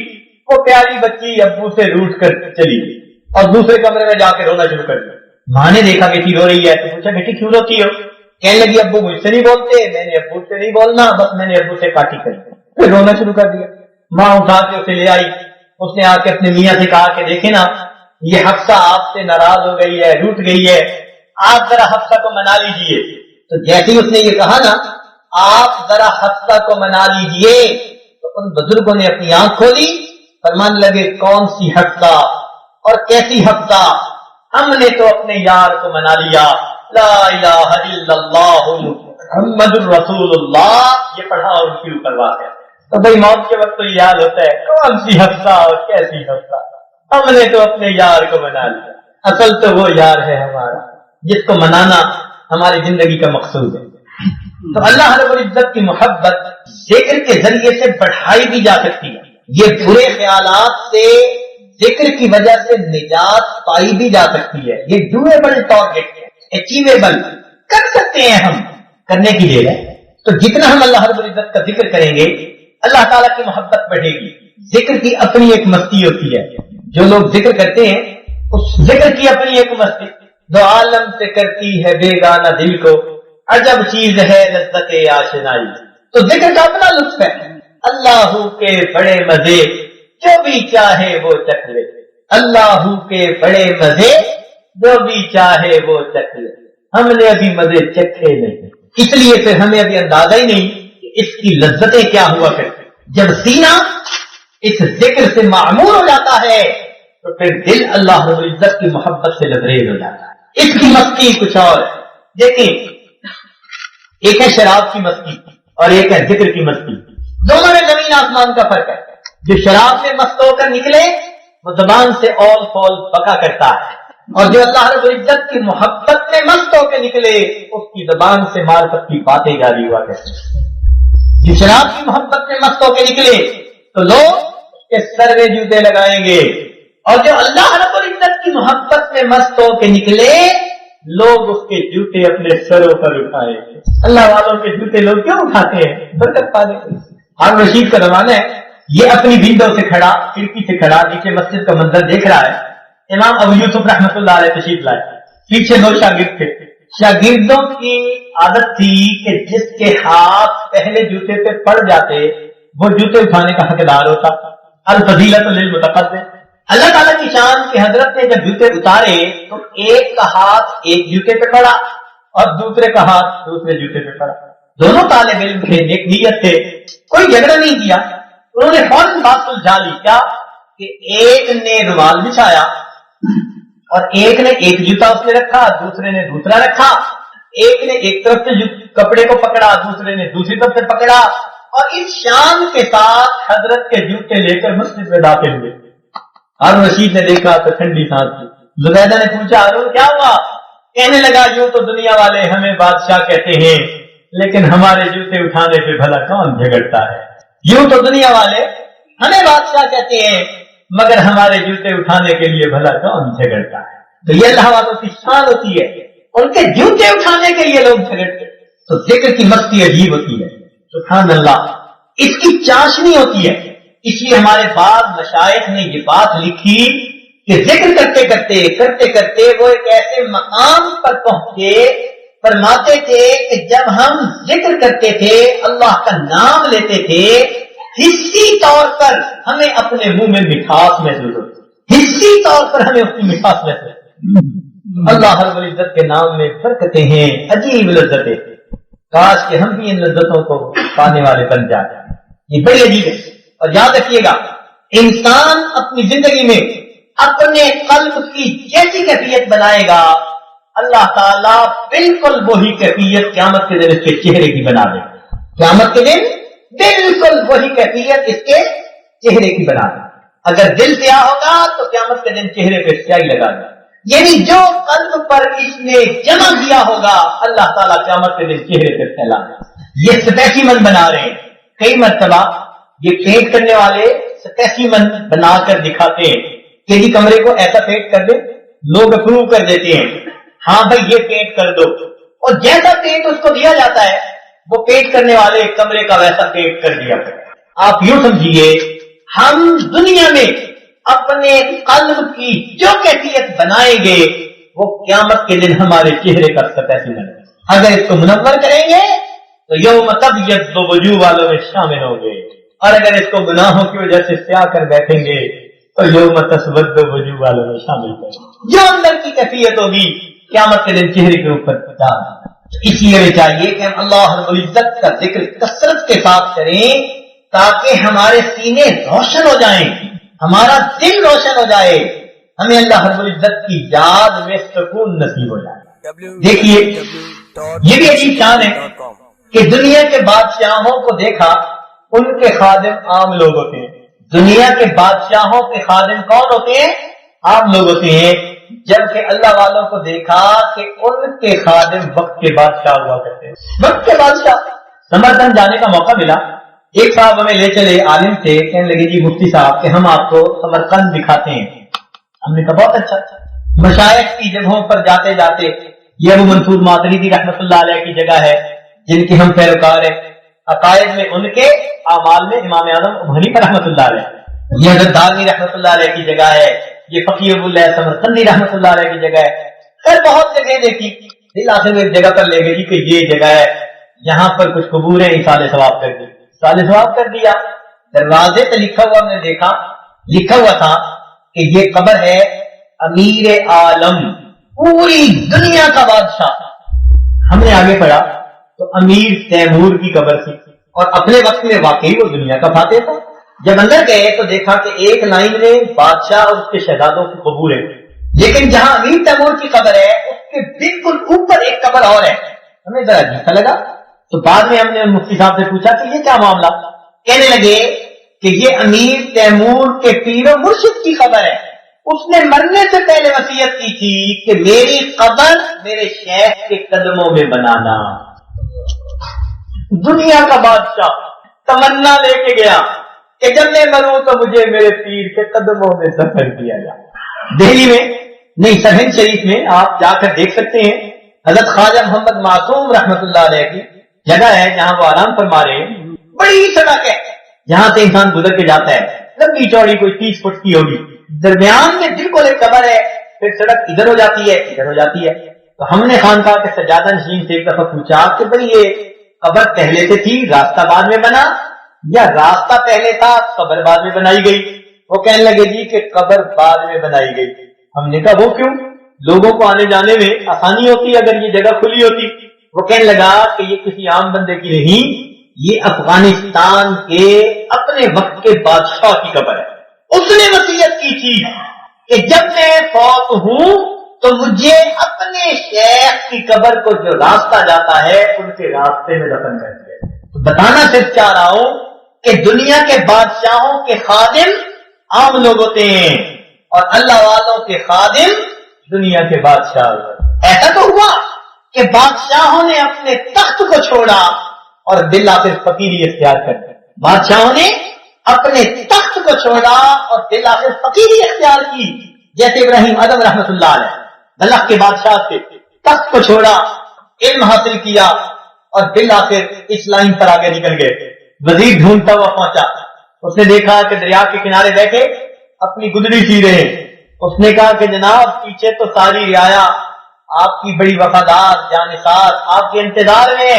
وہ پیاری بچی ابو سے روٹ کر چلی گئی اور دوسرے کمرے میں جا کے رونا شروع کر دیا۔ ماں نے دیکھا بیٹی رو رہی ہے تو پوچھا بیٹی کیوں روتی ہو؟ کہنے لگی ابو مجھ سے نہیں بولتے، میں نے ابو سے نہیں بولنا، بس میں نے ابو سے کاٹی کر دی، پھر رونا شروع کر دیا۔ ماں اٹھا کے اسے لے آئی، اس نے آ کے اپنے میاں سے کہا کہ دیکھیں نا یہ حفصہ آپ سے ناراض ہو گئی ہے، روٹ گئی ہے، آپ ذرا حفصہ کو منا لیجئے۔ تو جیسے ہی اس نے یہ کہا نا آپ ذرا حفصہ کو منا لیجئے، تو ان بزرگوں نے اپنی آنکھ کھولی، فرمان لگے کون سی حفصہ اور کیسی حفصہ؟ ہم نے تو اپنے یار کو منا لیا، لا الہ الا اللہ محمد الرسول اللہ، یہ پڑھا اور شروع کروا دیا۔ تو بھائی موت کے وقت تو یہ حال ہوتا ہے، کون سی حفصہ اور کیسی حفصہ؟ ہم نے تو اپنے یار کو منا لیا۔ اصل تو وہ یار ہے ہمارا جس کو منانا ہماری زندگی کا مقصود ہے۔ تو اللہ رب العزت کی محبت ذکر کے ذریعے سے بڑھائی بھی جا سکتی ہے۔ یہ برے خیالات سے ذکر کی وجہ سے نجات پائی بھی جا سکتی ہے۔ یہ ڈویبل ٹارگٹ ہے، اچیویبل، کر سکتے ہیں ہم، کرنے کی دیر ہے۔ تو جتنا ہم اللہ رب العزت کا ذکر کریں گے اللہ تعالیٰ کی محبت بڑھے گی۔ ذکر کی اپنی ایک مستی ہوتی ہے، جو لوگ ذکر کرتے ہیں اس ذکر کی اپنی ایک مستی، دو عالم سے کرتی ہے بیگانہ دل کو، عجب چیز ہے لذت آشنائی۔ تو ذکر کا اپنا لطف ہے، اللہ کے بڑے مزے جو بھی چاہے وہ چکھ لے، اللہ کے بڑے مزے جو بھی چاہے وہ چکھ لے۔ ہم نے ابھی مزے چکھے نہیں، اس لیے پھر ہمیں ابھی اندازہ ہی نہیں کہ اس کی لذتیں کیا ہوا کرتی۔ جب سینہ اس ذکر سے معمور ہو جاتا ہے تو پھر دل اللہ رب العزت کی محبت سے لبریز ہو جاتا ہے۔ اس کی مستی کچھ اور ہے۔ دیکھیں ایک ہے شراب کی مستی اور ایک ہے ذکر کی مستی، دونوں میں زمین آسمان کا فرق ہے۔ جو شراب میں مست ہو کر نکلے وہ زبان سے اول فول بکا کرتا ہے، اور جو اللہ رب العزت کی محبت میں مست ہو کے نکلے اس کی زبان سے معرفت کی باتیں جاری ہوا کرتی ہیں۔ جو شراب کی محبت میں مست ہو کے نکلے تو لوگ اس کے سر میں جوتے لگائیں گے، اور جو اللہ رب العزت کی محبت میں مست ہو کے نکلے لوگ اس کے جوتے اپنے سروں پر اٹھائیں گے۔ اللہ والوں کے جوتے لوگ کیوں اٹھاتے ہیں؟ برکت پانے کے۔ ہارون رشید کا زمانہ ہے، یہ اپنی ونڈو سے کھڑا، کھڑکی سے کھڑا نیچے مسجد کا منظر دیکھ رہا ہے۔ امام ابو یوسف رحمۃ اللہ علیہ تشریف لائے، پیچھے دو شاگرد تھے۔ شاگردوں کی عادت تھی کہ جس کے ہاتھ پہلے جوتے پہ پڑ جاتے وہ جوتے اٹھانے کا حقدار ہوتا۔ الفضیلۃ للمتقدم۔ اللہ تعالیٰ کی شان کہ حضرت نے جب جوتے اتارے تو ایک کا ہاتھ ایک جوتے پہ پڑا اور دوسرے کا ہاتھ دوسرے جوتے پہ پڑا۔ دونوں طالب علم تھے، نیک نیت تھے، کوئی جھگڑا نہیں کیا۔ انہوں نے فوراً بات سلجھا لی، کیا کہ ایک نے رومال بچھایا اور ایک نے ایک جوتا اس نے رکھا، دوسرے نے دوسرا رکھا۔ ایک نے ایک طرف سے کپڑے کو پکڑا، دوسرے نے دوسری طرف سے پکڑا، اور اس شان کے ساتھ حضرت کے جوتے لے کر مسجد میں داخل ہوئے۔ ہارون رشید نے دیکھا تو ٹھنڈی سانس لی۔ زبیدہ نے پوچھا ہارون کیا ہوا؟ کہنے لگا یوں تو دنیا والے ہمیں بادشاہ کہتے ہیں لیکن ہمارے جوتے اٹھانے پہ بھلا کون جھگڑتا ہے؟ یوں تو دنیا والے ہمیں بادشاہ کہتے ہیں مگر ہمارے جوتے اٹھانے کے لیے بھلا کون جھگڑتا ہے؟ تو یہ اللہ والوں کی شان ہوتی ہے، ان کے جوتے اٹھانے کے لیے لوگ جھگڑتے۔ تو ذکر کی مستی عجیب ہوتی ہے، سبحان اللہ، اس کی چاشنی ہوتی ہے۔ اس لیے ہمارے بعض مشائخ نے یہ بات لکھی کہ ذکر کرتے کرتے کرتے کرتے وہ ایک ایسے مقام پر پہنچے، فرماتے تھے کہ جب ہم ذکر کرتے تھے، اللہ کا نام لیتے تھے حصی طور پر ہمیں اپنے منہ میں مٹھاس محسوس ہوتی ہے، حصی طور پر ہمیں اپنی مٹھاس محسوس ہوتی ہے۔ اللہ رب العزت کے نام میں برکتیں ہیں، عجیب لذتیں، کاش کہ ہم بھی ان لذتوں کو پانے والے بن جائیں۔ یہ بڑی عجیب ہے۔ اور یاد رکھیے گا، انسان اپنی زندگی میں اپنے قلب کی جیسی کیفیت بنائے گا، اللہ تعالیٰ بالکل وہی کیفیت قیامت کے دن اس کے چہرے کی بنا دے۔ قیامت کے دن بالکل وہی کیفیت اس کے چہرے کی بنا دے۔ اگر دل سیاہ ہوگا تو قیامت کے دن چہرے پہ سیاہی لگا دے، یعنی جو قلب پر اس نے جمع کیا ہوگا اللہ تعالیٰ قیامت کے دن چہرے پہ پھیلا دے۔ یہ اسپیسیمن بنا رہے ہیں، کئی مرتبہ یہ پینٹ کرنے والے اسپیسیمن بنا کر دکھاتے ہیں کہ جی کمرے کو ایسا پینٹ کر دے، لوگ اپروو کر دیتے ہیں، ہاں بھائی یہ پینٹ کر دو، اور جیسا پینٹ اس کو دیا جاتا ہے وہ پینٹ کرنے والے کمرے کا ویسا پینٹ کر دیا کرتے۔ آپ یوں سمجھیے ہم دنیا میں اپنے قلب کی جو کیفیت بنائیں گے وہ قیامت کے دن ہمارے چہرے کا اسپیسیمن ہے۔ اگر اس کو منور کریں گے تو یوم تبیض وجوہ والوں میں شامل ہوں گے، اور اگر اس کو گناہوں کی وجہ سے سیاہ کر بیٹھیں گے تو یوم تسود وجوہ والوں میں شامل کریں گے۔ جو اندر کی کیفیت ہوگی قیامت کے دن چہرے کے اوپر اس لیے چاہیے کہ ہم اللہ رب العزت کا ذکر کثرت کے ساتھ کریں تاکہ ہمارے سینے روشن ہو جائیں، ہمارا دل روشن ہو جائے، ہمیں اللہ رب العزت کی یاد میں سکون نصیب ہو جائے۔ دیکھیے یہ بھی عجیب شان ہے کہ دنیا کے بادشاہوں کو دیکھا، ان کے خادم عام لوگ ہوتے ہیں۔ دنیا کے بادشاہوں کے خادم کون ہوتے ہیں؟ عام لوگ ہوتے ہیں، جبکہ اللہ والوں کو دیکھا کہ ان کے خادم وقت کے بادشاہ ہوا کرتے ہیں۔ وقت کے بادشاہ سمرقند جانے کا موقع ملا، ایک صاحب ہمیں لے چلے، عالم تھے، کہنے لگے جی مفتی صاحب کہ ہم آپ کو سمرقند دکھاتے ہیں۔ ہم نے کہا بہت اچھا۔ مشائخ کی جگہوں پر جاتے جاتے، یہ ابو منصور ماتریدی رحمۃ اللہ علیہ کی جگہ ہے جن کے ہم پیروکار ہیں، عقائد میں ان کے، اعمال میں امام اعظم ابو حنیفہ رحمۃ اللہ علیہ، یہ حضرت دارمی رحمۃ اللہ علیہ کی جگہ ہے، یہ فقی ابو اللہ سمرقندی رحمۃ اللہ علیہ کی جگہ ہے۔ خیر بہت جگہ دیکھی، دل آخر میں ایک جگہ پر لے گئی کہ یہ جگہ ہے، یہاں پر کچھ قبور ہیں، سال ثواب کر دی، سال ثواب کر دیا۔ دروازے پہ لکھا ہوا ہم نے دیکھا، لکھا ہوا تھا کہ یہ قبر ہے امیر عالم، پوری دنیا کا بادشاہ۔ ہم نے آگے پڑھا تو امیر تیمور کی قبر تھی، اور اپنے وقت میں واقعی وہ دنیا کا فاتح تھا۔ جب اندر گئے تو دیکھا کہ ایک لائن میں بادشاہ اور اس کے شہزادوں کی قبور ہے، لیکن جہاں امیر تیمور کی قبر ہے اس کے بالکل اوپر ایک قبر اور ہے۔ ہمیں ذرا عجیب سا لگا، تو بعد میں ہم نے مفتی صاحب سے پوچھا کہ یہ کیا معاملہ؟ کہنے لگے کہ یہ امیر تیمور کے پیر و مرشد کی قبر ہے، اس نے مرنے سے پہلے وصیت کی تھی کہ میری قبر میرے شیخ کے قدموں میں بنانا۔ دنیا کا بادشاہ تمنا لے کے گیا کہ جب میں مروں تو مجھے میرے پیر کے قدموں میں دفن کیا جائے۔ دہلی میں نہیں، سرہند شریف میں آپ جا کر دیکھ سکتے ہیں، حضرت خواجہ محمد معصوم رحمت اللہ علیہ کی جگہ ہے جہاں وہ آرام فرما رہے ہیں۔ بڑی سڑک ہے جہاں سے انسان گزر کے جاتا ہے، لمبی چوڑی کوئی 30 فٹ کی ہوگی، درمیان میں بالکل ایک قبر ہے، پھر سڑک ادھر ہو جاتی ہے ادھر ہو جاتی ہے۔ تو ہم نے خانقاہ کے سجادہ نشین سے ایک دفعہ پوچھا کہ بھئی یہ قبر پہلے سے تھی، راستہ بعد میں بنا، یا راستہ پہلے تھا قبر بعد میں بنائی گئی؟ وہ کہنے لگے جی کہ قبر بعد میں بنائی گئی۔ ہم نے کہا وہ کیوں؟ لوگوں کو آنے جانے میں آسانی ہوتی اگر یہ جگہ کھلی ہوتی۔ وہ کہنے لگا کہ یہ کسی عام بندے کی نہیں، یہ افغانستان کے اپنے وقت کے بادشاہ کی قبر ہے۔ اس نے وصیت کی تھی کہ جب میں فوت ہوں تو مجھے اپنے شیخ کی قبر کو جو راستہ جاتا ہے ان کے راستے میں دفن کر دیا۔ تو بتانا صرف چاہ رہا ہوں کہ دنیا کے بادشاہوں کے خادم عام لوگ ہوتے ہیں اور اللہ والوں کے خادم دنیا کے بادشاہ۔ ایسا تو ہوا کہ بادشاہوں نے اپنے تخت کو چھوڑا اور بالآخر فقیری اختیار کر دی۔ بادشاہوں نے اپنے تخت کو چھوڑا اور بالآخر فقیری اختیار کی، جیسے ابراہیم اعظم رحمت اللہ علیہ بلخ کے بادشاہ سے تخت کو چھوڑا، علم حاصل کیا اور بالآخر اس لائن پر آگے نکل گئے۔ وزیر ڈھونڈتا ہوا پہنچا، اس نے دیکھا کہ دریا کے کنارے بیٹھے اپنی گدڑی سی رہے۔ اس نے کہا کہ جناب پیچھے تو ساری رعایا آپ کی بڑی وفادار جانثار آپ کے انتظار میں،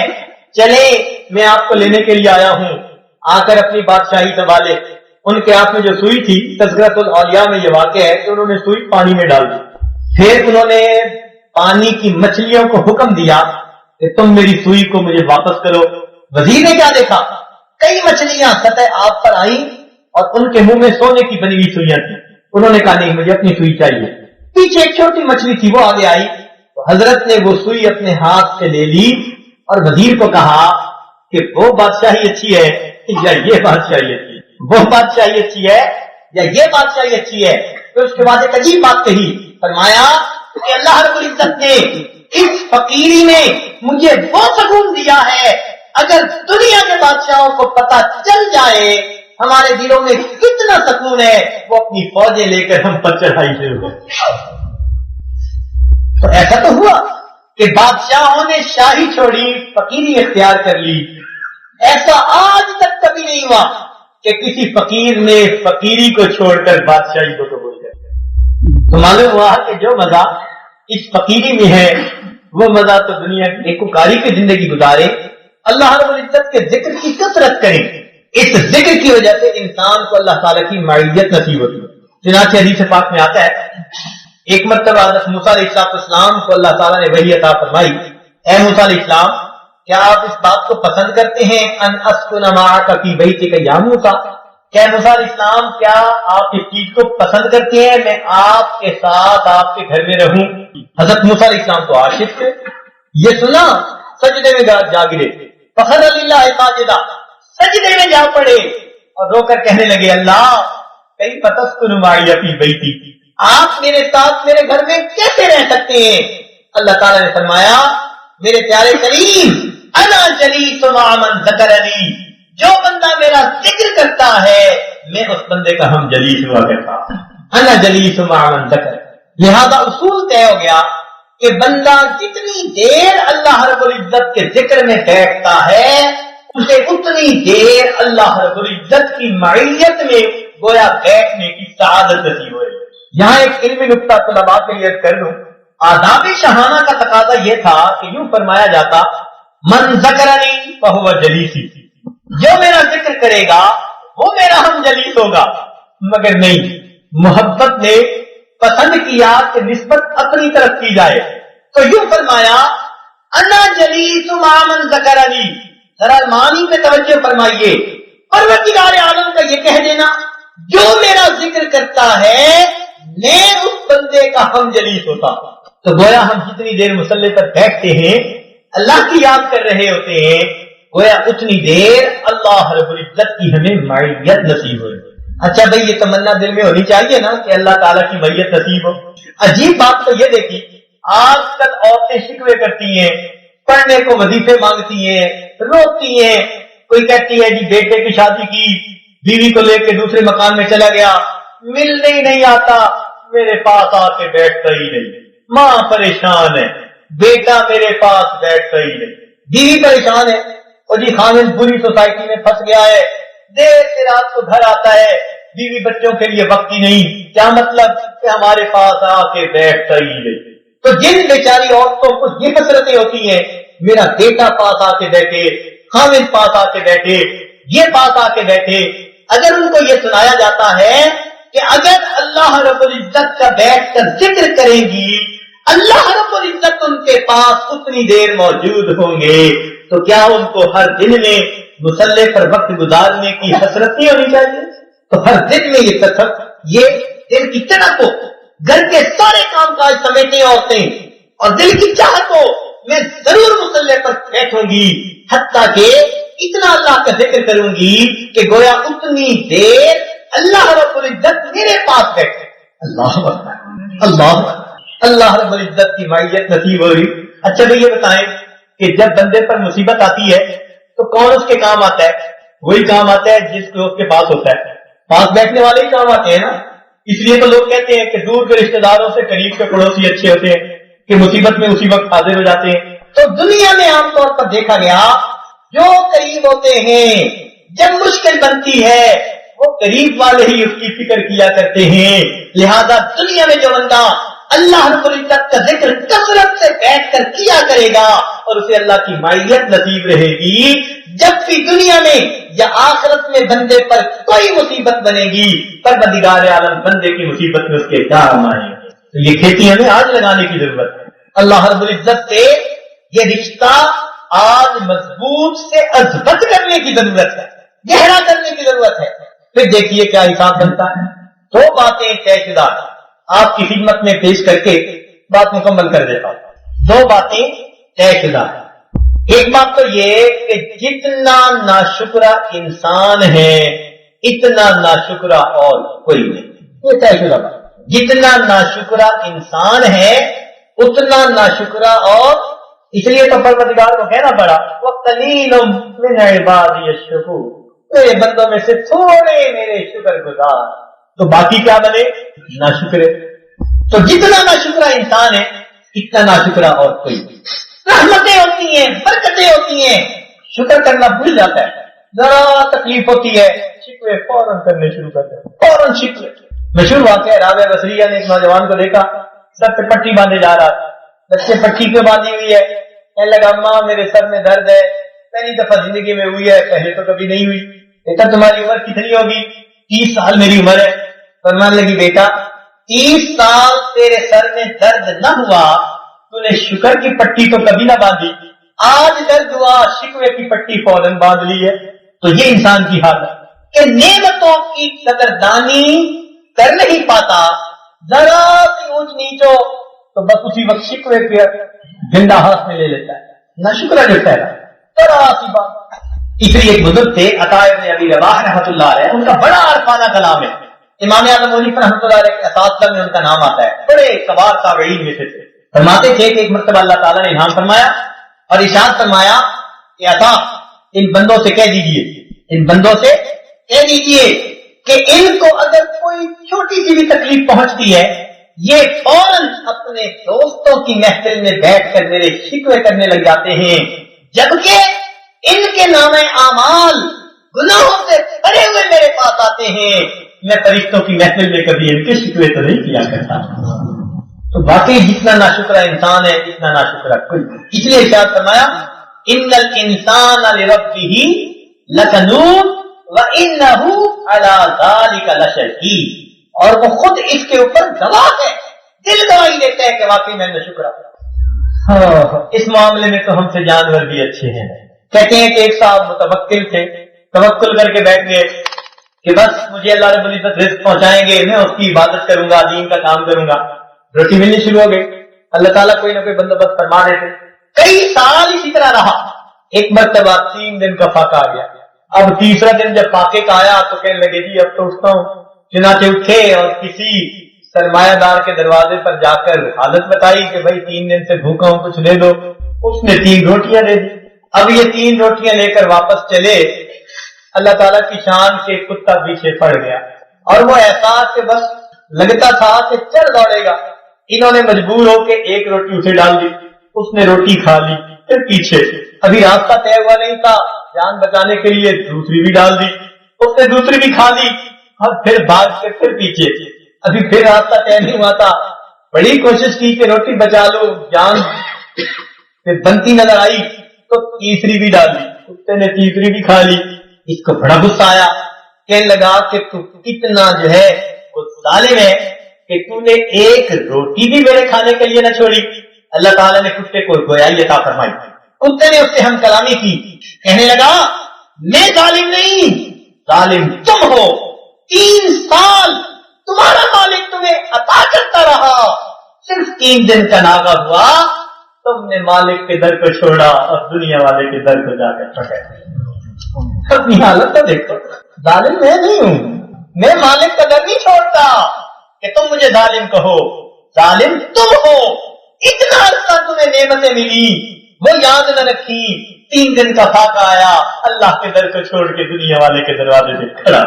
چلے میں آپ کو لینے کے لیے آیا ہوں۔ آ کر اپنی بادشاہی سنبھالے. ان کے ہاتھ میں جو سوئی تھی، تذکرۃ الاولیاء میں یہ واقع ہے کہ انہوں نے سوئی پانی میں ڈال دی. پھر انہوں نے پانی کی مچھلیوں کو حکم دیا کہ تم میری سوئی کو مجھے واپس کرو. وزیر نے کیا دیکھا؟ کئی مچھلیاں سطح آب پر آئیں اور ان کے منہ میں سونے کی بنی ہوئی سوئیاں تھیں. انہوں نے کہا نہیں، مجھے اپنی سوئی چاہیے. پیچھے ایک چھوٹی مچھلی تھی، وہ آگے آئی تو حضرت نے وہ سوئی اپنے ہاتھ سے لے لی اور وزیر کو کہا کہ وہ بادشاہی اچھی ہے یا یہ بادشاہی اچھی ہے، وہ بادشاہی اچھی ہے یا یہ بادشاہی اچھی ہے. تو اس کے بعد ایک عجیب بات کہی، فرمایا کہ اللہ رب العزت نے اس فقیری میں مجھے وہ سکون دیا ہے، اگر دنیا کے بادشاہوں کو پتہ چل جائے ہمارے دلوں میں کتنا سکون ہے، وہ اپنی فوجیں لے کر ہم پر چڑھائی شروع ہو. تو ایسا تو ہوا کہ بادشاہوں نے شاہی چھوڑی، فقیری اختیار کر لی. ایسا آج تک کبھی نہیں ہوا کہ کسی فقیر نے فقیری کو چھوڑ کر بادشاہی کو قبول کر لیا. تو معلوم ہوا کہ جو مزہ اس فقیری میں ہے وہ مزہ تو دنیا کی نیکوکاری کی زندگی گزارے، اللہ رب العزت کے ذکر کی کثرت کریں. اس ذکر کی وجہ سے انسان کو اللہ تعالیٰ کی معیت نصیب ہوتی ہے. چنانچہ حدیث پاک میں آتا ہے ایک مرتبہ حضرت موسیٰ علیہ السلام کو اللہ تعالیٰ نے وحی عطا فرمائی، اے موسیٰ علیہ السلام کیا آپ اس بات کو پسند کرتے ہیں ان اسکن معک فی بیتک یا موسیٰ، کیا موسیٰ علیہ السلام کیا آپ اس چیز کو پسند کرتے ہیں میں آپ کے ساتھ آپ کے گھر میں رہوں؟ حضرت موسیٰ علیہ السلام تو عاشق تھے، یہ سنا سجدے میں جا گرے، فخر للہ ساجدہ، سجدے میں جا پڑے اور رو کر کہنے لگے اللہ کئی تسکن معی فی بیتی، آپ میرے ساتھ میرے گھر میں کیسے رہ سکتے ہیں؟ اللہ تعالیٰ نے فرمایا میرے پیارے کریم انا جلیس مع من ذکرنی، جو بندہ میرا ذکر کرتا ہے میں اس بندے کا ہم جلیس ہوا کرتا ہوں. انا جلیس مع من ذکر. لہذا اصول طے ہو گیا کہ بندہ جتنی دیر اللہ رب العزت کے ذکر میں بیٹھتا ہے اسے اتنی دیر اللہ رب العزت کی معیت میں گویا بیٹھنے کی سعادت نصیب ہوئے. یہاں ایک علمی نقطہ طلباء کے لیے کر لوں. آداب شاہانہ کا تقاضا یہ تھا کہ یوں فرمایا جاتا من ذکرنی فہو جلیسی، جو میرا ذکر کرے گا وہ میرا ہم جلیس ہوگا. مگر نہیں، محبت نے پسند کیا کہ نسبت اپنی طرف کی جائے، تو یوں فرمایا انا جلیس مع من ذکرنی. ذرا معنی پہ توجہ فرمائیے. پروردگار عالم کا یہ کہہ دینا جو میرا ذکر کرتا ہے میں اس بندے کا ہم جلیس ہوتا ہوں. تو گویا ہم جتنی دیر مصلی پر بیٹھتے ہیں اللہ کی یاد کر رہے ہوتے ہیں گویا اتنی دیر اللہ رب العزت کی ہمیں معیت نصیب ہوئے. اچھا بھائی یہ تمنا دل میں ہونی چاہیے نا کہ اللہ تعالیٰ کی معیت نصیب ہو. عجیب بات تو یہ دیکھی آج کل عورتیں شکوے کرتی ہیں، پڑھنے کو وظیفے مانگتی ہیں، روتی ہیں. کوئی کہتی ہے جی بیٹے کی شادی کی، بیوی کو لے کے دوسرے مکان میں چلا گیا، ملنے ہی نہیں آتا، میرے پاس آ کے بیٹھتا ہی نہیں. ماں پریشان ہے، بیٹا میرے پاس بیٹھتا ہی نہیں. بیوی پریشان ہے، اور جی خامد بری سوسائٹی میں پھنس گیا ہے، دیر سے رات کو گھر آتا ہے، بیوی بچوں کے لیے وقت ہی نہیں. کیا مطلب کہ ہمارے پاس آ کے بیٹھتا ہی نہیں. تو جن بیچاری عورتوں کو یہ حسرتیں ہوتی ہیں میرا بیٹا پاس آ کے بیٹھے، خامد پاس آ کے بیٹھے، یہ پاس آ کے بیٹھے، اگر ان کو یہ سنایا جاتا ہے کہ اگر اللہ رب العزت کا بیٹھ کر ذکر کریں گی اللہ رب العزت ان کے پاس اتنی دیر موجود ہوں گے، تو کیا ان کو ہر دن میں مصلی پر وقت گزارنے کی حسرت نہیں ہونی چاہیے؟ تو ہر دن میں یہ کثرت، یہ دل کی چڑک ہو، گھر کے سارے کام کاج سمیٹیں عورتیں، اور دل کی چاہت ہو میں ضرور مصلی پر بیٹھوں گی، حتیٰ کہ اتنا اللہ کا ذکر کروں گی کہ گویا اتنی دیر اللہ رب العزت میرے پاس بیٹھے. اللہ اکبر، اللہ اکبر. اللہ رب العزت کی معیت نصیب ہو رہی. اچھا بھئی یہ بتائیں کہ جب بندے پر مصیبت آتی ہے تو کون اس کے کام آتا ہے؟ وہی کام آتا ہے جس کو اس کے پاس ہوتا ہے. پاس بیٹھنے والے ہی کام آتے ہیں نا. اس لیے تو لوگ کہتے ہیں کہ دور کے رشتہ داروں سے قریب کے پڑوسی اچھے ہوتے ہیں کہ مصیبت میں اسی وقت حاضر ہو جاتے ہیں. تو دنیا میں عام طور پر دیکھا گیا جو قریب ہوتے ہیں جب مشکل بنتی ہے وہ قریب والے ہی اس کی فکر کیا کرتے ہیں. لہذا دنیا میں جو بندہ اللہ رب العزت کا ذکر کثرت سے بیٹھ کر کیا کرے گا اور اسے اللہ کی معیت نصیب رہے گی. جب بھی دنیا میں یا آخرت میں بندے پر کوئی مصیبت بنے گی, پروردگار عالم بندے کی مصیبت میں اس کے کام آئیں گے. تو یہ کھیتی ہمیں آج لگانے کی ضرورت ہے. اللہ رب العزت سے یہ رشتہ آج مضبوط سے اضبط کرنے کی ضرورت ہے, گہرا کرنے کی ضرورت ہے. پھر دیکھیے کیا حساب بنتا ہے. دو باتیں طے شدہ آپ کی خدمت میں پیش کر کے بات مکمل کر دیتا ہوں. دو باتیں طے شدہ ہیں. ایک بات تو یہ کہ جتنا ناشکرا انسان ہے اتنا ناشکرا اور کوئی نہیں. یہ طے شدہ بات. جتنا ناشکرا انسان ہے اتنا ناشکرا اور, اس لیے تو پروردگار کو کہنا پڑا وَقَلِيلٌ مِّنْ عِبَادِيَ الشَّكُورُ, میرے بندوں میں سے تھوڑے میرے شکر گزار. تو باقی کیا بنے؟ ناشکرے. تو جتنا ناشکرا انسان ہے اتنا ناشکرا اور کوئی نہیں. رحمتیں ہوتی ہیں, برکتیں ہوتی ہیں, شکر کرنا بھول جاتا ہے. ذرا تکلیف ہوتی ہے شکوے فوراً کرنے شروع کرتے ہیں, فوراً شکوے. مشہور واقعہ ہے, رابعہ بصریہ نے ایک نوجوان کو دیکھا سر پہ پٹی باندھے جا رہا تھا. بچے پٹی پہ باندھی ہوئی ہے, کہنے لگا ماں میرے سر میں درد ہے, پہلی دفعہ زندگی میں ہوئی ہے, پہلے تو کبھی نہیں ہوئی. بیٹا تمہاری عمر کتنی ہوگی؟ 30 سال میری عمر ہے. فرمان لگی بیٹا 30 سال تیرے سر میں درد نہ ہوا, تو نے شکر کی پٹی تو کبھی نہ باندھی, آج درد ہوا شکوے کی پٹی فوراً باندھ لی ہے. تو یہ انسان کی حالت کہ نعمتوں کی قدردانی کر نہیں پاتا, ذرا سی اونچ نیچ ہو تو بس اسی وقت شکوے پہ ڈنڈا ہاتھ میں لے لیتا ہے. نہ شکر جو ٹھہرا ذرا سی بات. اس لیے ایک بزرگ تھے عطا ابن ابی رباح رحمۃ اللہ علیہ, ان کا بڑا عارفانہ کلام ہے. امام اعظم ابو حنیفہ رحمۃ اللہ علیہ کے اساتذہ میں ان کا نام آتا ہے, بڑے کبار تابعین میں سے تھے. فرماتے تھے کہ ایک مرتبہ اللہ تعالیٰ نے الہام فرمایا اور ارشاد فرمایا کہ عطا ان بندوں سے کہہ دیجئے, ان بندوں سے کہہ دیجئے کہ ان کو اگر کوئی چھوٹی سی بھی تکلیف پہنچتی ہے یہ فوراً اپنے دوستوں کی محفل میں بیٹھ کر میرے شکوے کرنے لگ جاتے ہیں, جبکہ ان کے نام اعمال گناہوں سے بھرے ہوئے میرے پاس آتے ہیں. میں فرشتوں کی محفل میں کبھی ان کے شکوے تو نہیں کیا کرتا. تو باقی جتنا ناشکرا انسان ہے اتنا ناشکرا کوئی. اس لیے ارشاد فرمایا ان الانسان لربہ لکنود وانہ علی ذلک لشہید, اور وہ خود اس کے اوپر گواہ ہے, دل گواہی دیتا ہے کہ واقعی میں ناشکرا. اس معاملے میں تو ہم سے جانور بھی اچھے ہیں. کہتے ہیں کہ ایک صاحب متوکل تھے, توکل کر کے بیٹھ گئے کہ بس مجھے اللہ رب العزت رزق پہنچائیں گے, میں اس کی عبادت کروں گا, دین کا کام کروں گا. روٹی ملنی شروع ہو گئی, اللہ تعالیٰ کوئی نہ کوئی بندوبست فرما دیتے. کئی سال اسی طرح رہا. ایک مرتبہ 3 دن کا فاقہ آ گیا. اب تیسرا دن جب فاقے کا آیا تو کہنے لگے جی اب تو اٹھتا ہوں. چنانچہ اٹھے اور کسی سرمایہ دار کے دروازے پر جا کر حالت بتائی کہ بھائی 3 دن سے بھوکا ہوں, کچھ لے دو. اس نے 3 روٹیاں دے دی. اب یہ 3 روٹیاں لے کر واپس چلے, اللہ تعالیٰ کی شان کے کتا پیچھے پڑ گیا اور وہ احساس کہ بس لگتا تھا کہ چل دوڑے گا. انہوں نے مجبور ہو کے ایک روٹی اسے ڈال دی, اس نے روٹی کھا لی, پھر پیچھے ابھی راستہ طے ہوا نہیں تھا, جان بچانے کے لیے دوسری بھی ڈال دی, اس نے دوسری بھی کھا لی, اور پھر بھاگ کے پھر پیچھے, ابھی پھر راستہ طے نہیں ہوا تھا. بڑی کوشش کی کہ روٹی بچا لو, جان پھر بنتی نظر آئی تو تیسری بھی ڈال دی, کتے نے تیسری بھی کھا لی. اس کو بڑا غصہ آیا, کہنے لگا کہ تو کتنا جو ہے وہ ظالم ہے کہ تو نے ایک روٹی بھی میرے کھانے کے لیے نہ چھوڑی. اللہ تعالیٰ نے کتے کو گویائی عطا فرمائی. کتے نے اس سے ہم کلامی کی, کہنے لگا میں ظالم نہیں, ظالم تم ہو. 3 سال تمہارا مالک تمہیں عطا کرتا رہا, صرف 3 دن کا ناغہ ہوا تم نے مالک کے در کو چھوڑا اور دنیا والے کے در کو جا کر پکڑ. اپنی حالت تو دیکھو, ظالم میں نہیں ہوں, میں مالک کا در نہیں چھوڑتا کہ تم مجھے ظالم کہو. ظالم تم ہو, اتنا عرصہ تمہیں نعمتیں ملی وہ یاد نہ رکھی, 3 دن کا فاقہ آیا, اللہ کے در کو چھوڑ کے دنیا والے کے دروازے سے کھڑا.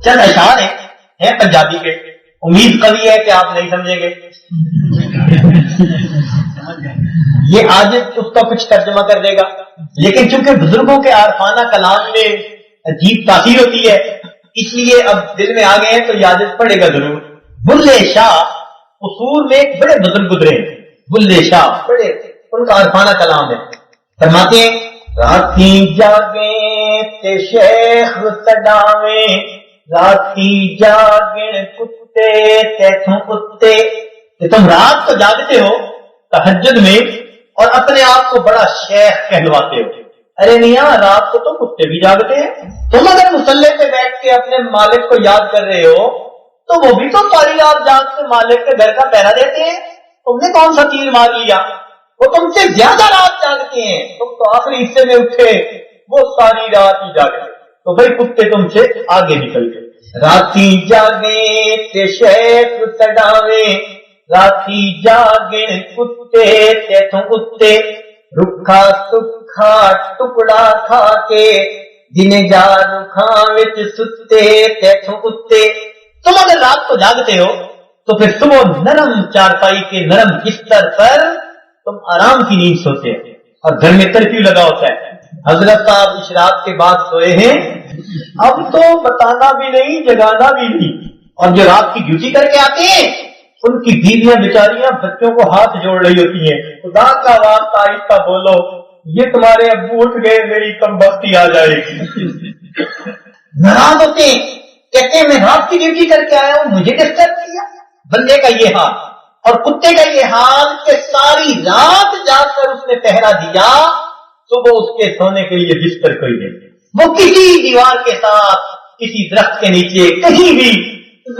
چند اشعار ہیں پنجابی کے, امید قوی ہے کہ آپ نہیں سمجھیں گے. یہ آج اس کا کچھ ترجمہ کر دے گا, لیکن چونکہ بزرگوں کے عارفانہ کلام میں عجیب تاثیر ہوتی ہے اس لیے اب دل میں آ گئے ہیں تو یاد پڑے گا ضرور. بلے شاہ اصول میں ایک بڑے بزرگ گزرے ہیں، بلے شاہ، بڑے ان کا عرفانہ کلام ہے، فرماتے ہیں راتی جاگیں تے شیخ تڈاویں، راتی جاگیں کتے تیتھوں کتے، کہ تم رات کو جاگتے ہو تہجد میں اور اپنے آپ کو بڑا شیخ کہلواتے ہو، ارے میاں رات کو تو کتے بھی جاگتے ہیں، تم اگر مصلی پہ بیٹھ کے اپنے مالک کو یاد کر رہے ہو تو وہ بھی تو ساری رات جاگ کے مالک کے گھر کا پہرا دیتے ہیں، تم نے کون سا تیر مار لیا، وہ تم سے زیادہ رات جاگتے ہیں، تم تو آخری حصے میں اٹھے، وہ ساری رات ہی جاگتے، تو بھائی کتے تم سے آگے نکل گئے۔ راتی جاگے تے شیخ تڈاوے، راتی جاگے کتے تیتھوں کتے، رکھا سکھا ٹکڑا کھا کے جن جا رکھاں وچ ستے تیتھوں کتے۔ تم اگر رات کو جاگتے ہو تو پھر صبح نرم چارپائی کے نرم بستر پر تم آرام کی نیند سوتے ہیں، اور گھر میں کرفیو لگا ہوتا ہے، حضرت صاحب اشراق کے بعد سوئے ہیں، اب تو بتانا بھی نہیں جگانا بھی نہیں، اور جو رات کی ڈیوٹی کر کے آتے ہیں ان کی بیویاں بیچاریاں بچوں کو ہاتھ جوڑ رہی ہوتی ہیں، خدا کا واسطہ آہستہ بولو، یہ تمہارے ابو اٹھ گئے میری کم بختی آ جائے گی۔ ناراض ہوتے ہیں، کہتے ہیں میں رات کی ڈیوٹی کر کے آیا ہوں، مجھے ڈسٹرب کیا۔ بندے کا یہ حال اور کتے کا یہ حال کہ ساری رات جا کر اس نے پہرا دیا، صبح اس کے سونے کے لیے بستر کوئی نہیں، وہ کسی دیوار کے ساتھ کسی درخت کے نیچے کہیں بھی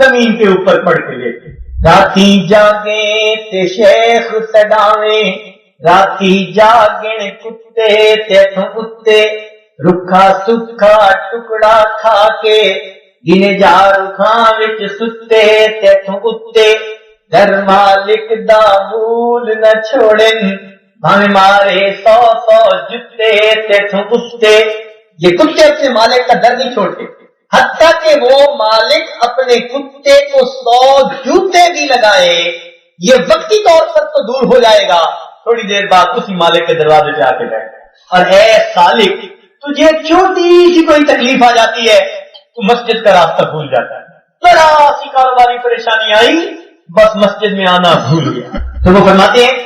زمین کے اوپر پڑ کے لیتے۔ راتی جاگے تے شیخ تڈاویں، راتی جاگے کتے تیتھوں کتے، رکھا سکھا ٹکڑا کھا کے جن جا رکھاں وچ ستے تیتھوں کتے، در مالک دا بھول نہ چھوڑن بھاویں مارے 100 جتے تیتھوں کتے۔ یہ کتے اپنے مالک کا در نہیں چھوڑتے، حتیٰ کہ وہ مالک اپنے کتے کو 100 جوتے بھی لگائے، یہ وقتی طور پر تو دور ہو جائے گا، تھوڑی دیر بعد اسی مالک کے دروازے پہ آ کے بیٹھ گئے۔ اور اے سالک، تجھے چھوٹی سی کوئی تکلیف آ جاتی ہے تو مسجد کا راستہ بھول جاتا ہے، ذرا سی کاروباری پریشانی آئی بس مسجد میں آنا بھول گیا۔ تو وہ فرماتے ہیں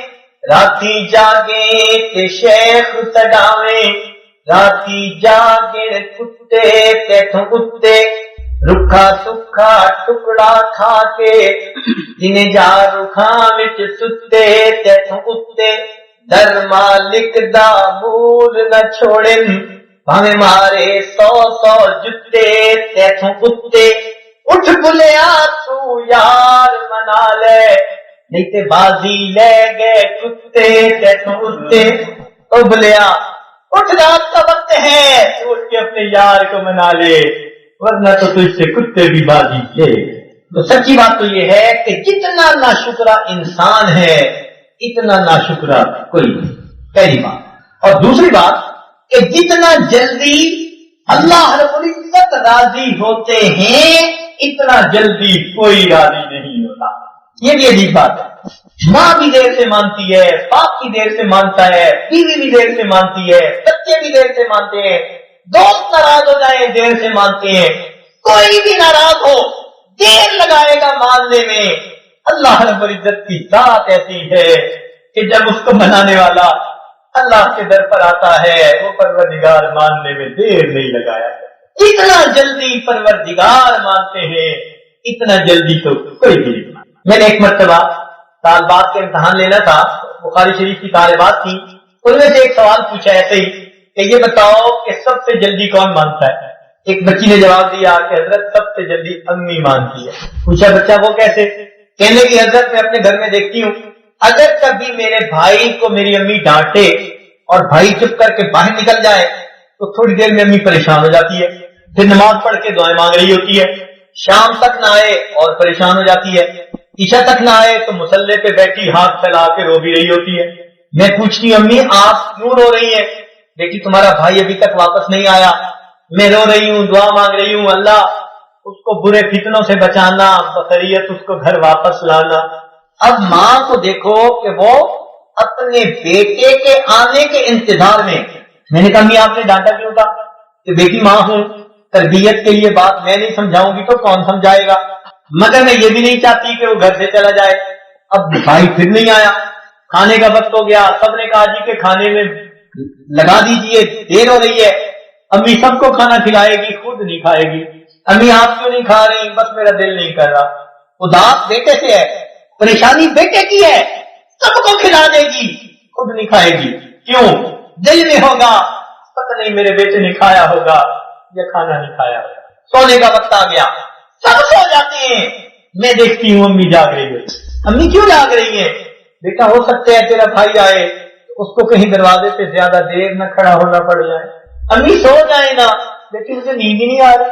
راتی جاگے تے شیخ تڈاویں، راتی جاگے کتے تیتھوں کتے، رکھا سکھا ٹکڑا کھا کے جن جا رکھاں وچ ستے تیتھوں کتے، در مالک دا بھول نہ چھوڑن بھاویں مارے 100 جتے تیتھوں کتے۔ اٹھ بلیا تو یار منا لے، نہیں تے بازی لے گئے کتے تیتھوں کتے۔ او بلیا اٹھ، رات کا وقت ہے، تو اٹھ کے اپنے یار کو منا لے، ورنہ تو تجھ سے کتے بھی بازی لے۔ تو سچی بات تو یہ ہے کہ جتنا ناشکرا انسان ہے اتنا ناشکرا کوئی نہیں، پہلی بات۔ اور دوسری بات کہ جتنا جلدی اللہ رب العزت راضی ہوتے ہیں اتنا جلدی کوئی راضی نہیں ہوتا، یہ بھی عجیب بات ہے۔ ماں بھی دیر سے مانتی ہے، باپ بھی دیر سے مانتا ہے، بیوی بھی دیر سے مانتی ہے، بچے بھی دیر سے مانتے ہیں، دوست ناراض ہو جائیں دیر سے مانتے ہیں، کوئی بھی ناراض ہو دیر لگائے گا ماننے میں۔ اللہ رب العزت کی ذات ایسی ہے کہ جب اس کو منانے والا اللہ کے در پر آتا ہے وہ پروردگار ماننے میں دیر نہیں لگایا، اتنا جلدی پروردگار مانتے ہیں، اتنا جلدی تو کوئی بھی نہیں۔ میں نے ایک مرتبہ طالبات کے امتحان لینا تھا، بخاری شریف کی طالبات تھی، ان میں سے ایک سوال پوچھا ایسے ہی کہ یہ بتاؤ کہ سب سے جلدی کون مانتا ہے؟ ایک بچی نے جواب دیا کہ حضرت سب سے جلدی امی مانتی ہے۔ پوچھا بچہ وہ کیسے؟ کہنے کی حضرت میں اپنے گھر میں دیکھتی ہوں اگر کبھی میرے بھائی کو میری امی ڈانٹے اور بھائی چپ کر کے باہر نکل جائے تو تھوڑی دیر میں امی پریشان ہو جاتی ہے، پھر نماز پڑھ کے دعائیں مانگ رہی ہوتی ہے، شام تک نہ آئے اور پریشان ہو جاتی ہے، عشاء تک نہ آئے تو مصلی پہ بیٹھی ہاتھ پھیلا کے رو بھی رہی ہوتی ہے۔ میں پوچھتی ہوں امی آپ کیوں رو رہی ہیں؟ بیٹی تمہارا بھائی ابھی تک واپس نہیں آیا، میں رو رہی ہوں، دعا مانگ رہی ہوں، اللہ اس کو برے فتنوں سے بچانا، بخیریت اس کو گھر واپس لانا۔ اب ماں کو دیکھو کہ وہ اپنے بیٹے کے آنے کے انتظار میں نے کہا امی آپ نے ڈانٹا کیوں تھا؟ کہ بیٹی ماں ہوں، تربیت کے لیے بات میں نہیں سمجھاؤں گی تو کون سمجھائے گا، مگر میں یہ بھی نہیں چاہتی کہ وہ گھر سے چلا جائے، اب بھائی پھر نہیں آیا، کھانے کا وقت ہو گیا، سب نے کہا جی کہ کھانے میں لگا دیجئے، دیر ہو رہی ہے، امی سب کو کھانا کھلائے گی، خود نہیں کھائے گی۔ امی آپ کیوں نہیں کھا رہی؟ بس میرا دل نہیں کر رہا۔ اداس بیٹے سے ہے، پریشانی بیٹے کی ہے، سب کو کھلا دے گی، خود نہیں کھائے گی، کیوں؟ دل میں ہوگا پتہ نہیں میرے بیٹے نے کھایا ہوگا یا کھانا نہیں کھایا ہوگا۔ سونے کا وقت آ گیا، سب سو جاتے ہیں، میں دیکھتی ہوں امی جاگ رہی ہے۔ امی کیوں جاگ رہی ہے؟ بیٹا ہو سکتا ہے تیرا بھائی آئے، اس کو کہیں دروازے پہ زیادہ دیر نہ کھڑا ہونا پڑ جائے۔ امی سو جائے نا، لیکن مجھے نیند ہی نہیں آ رہی۔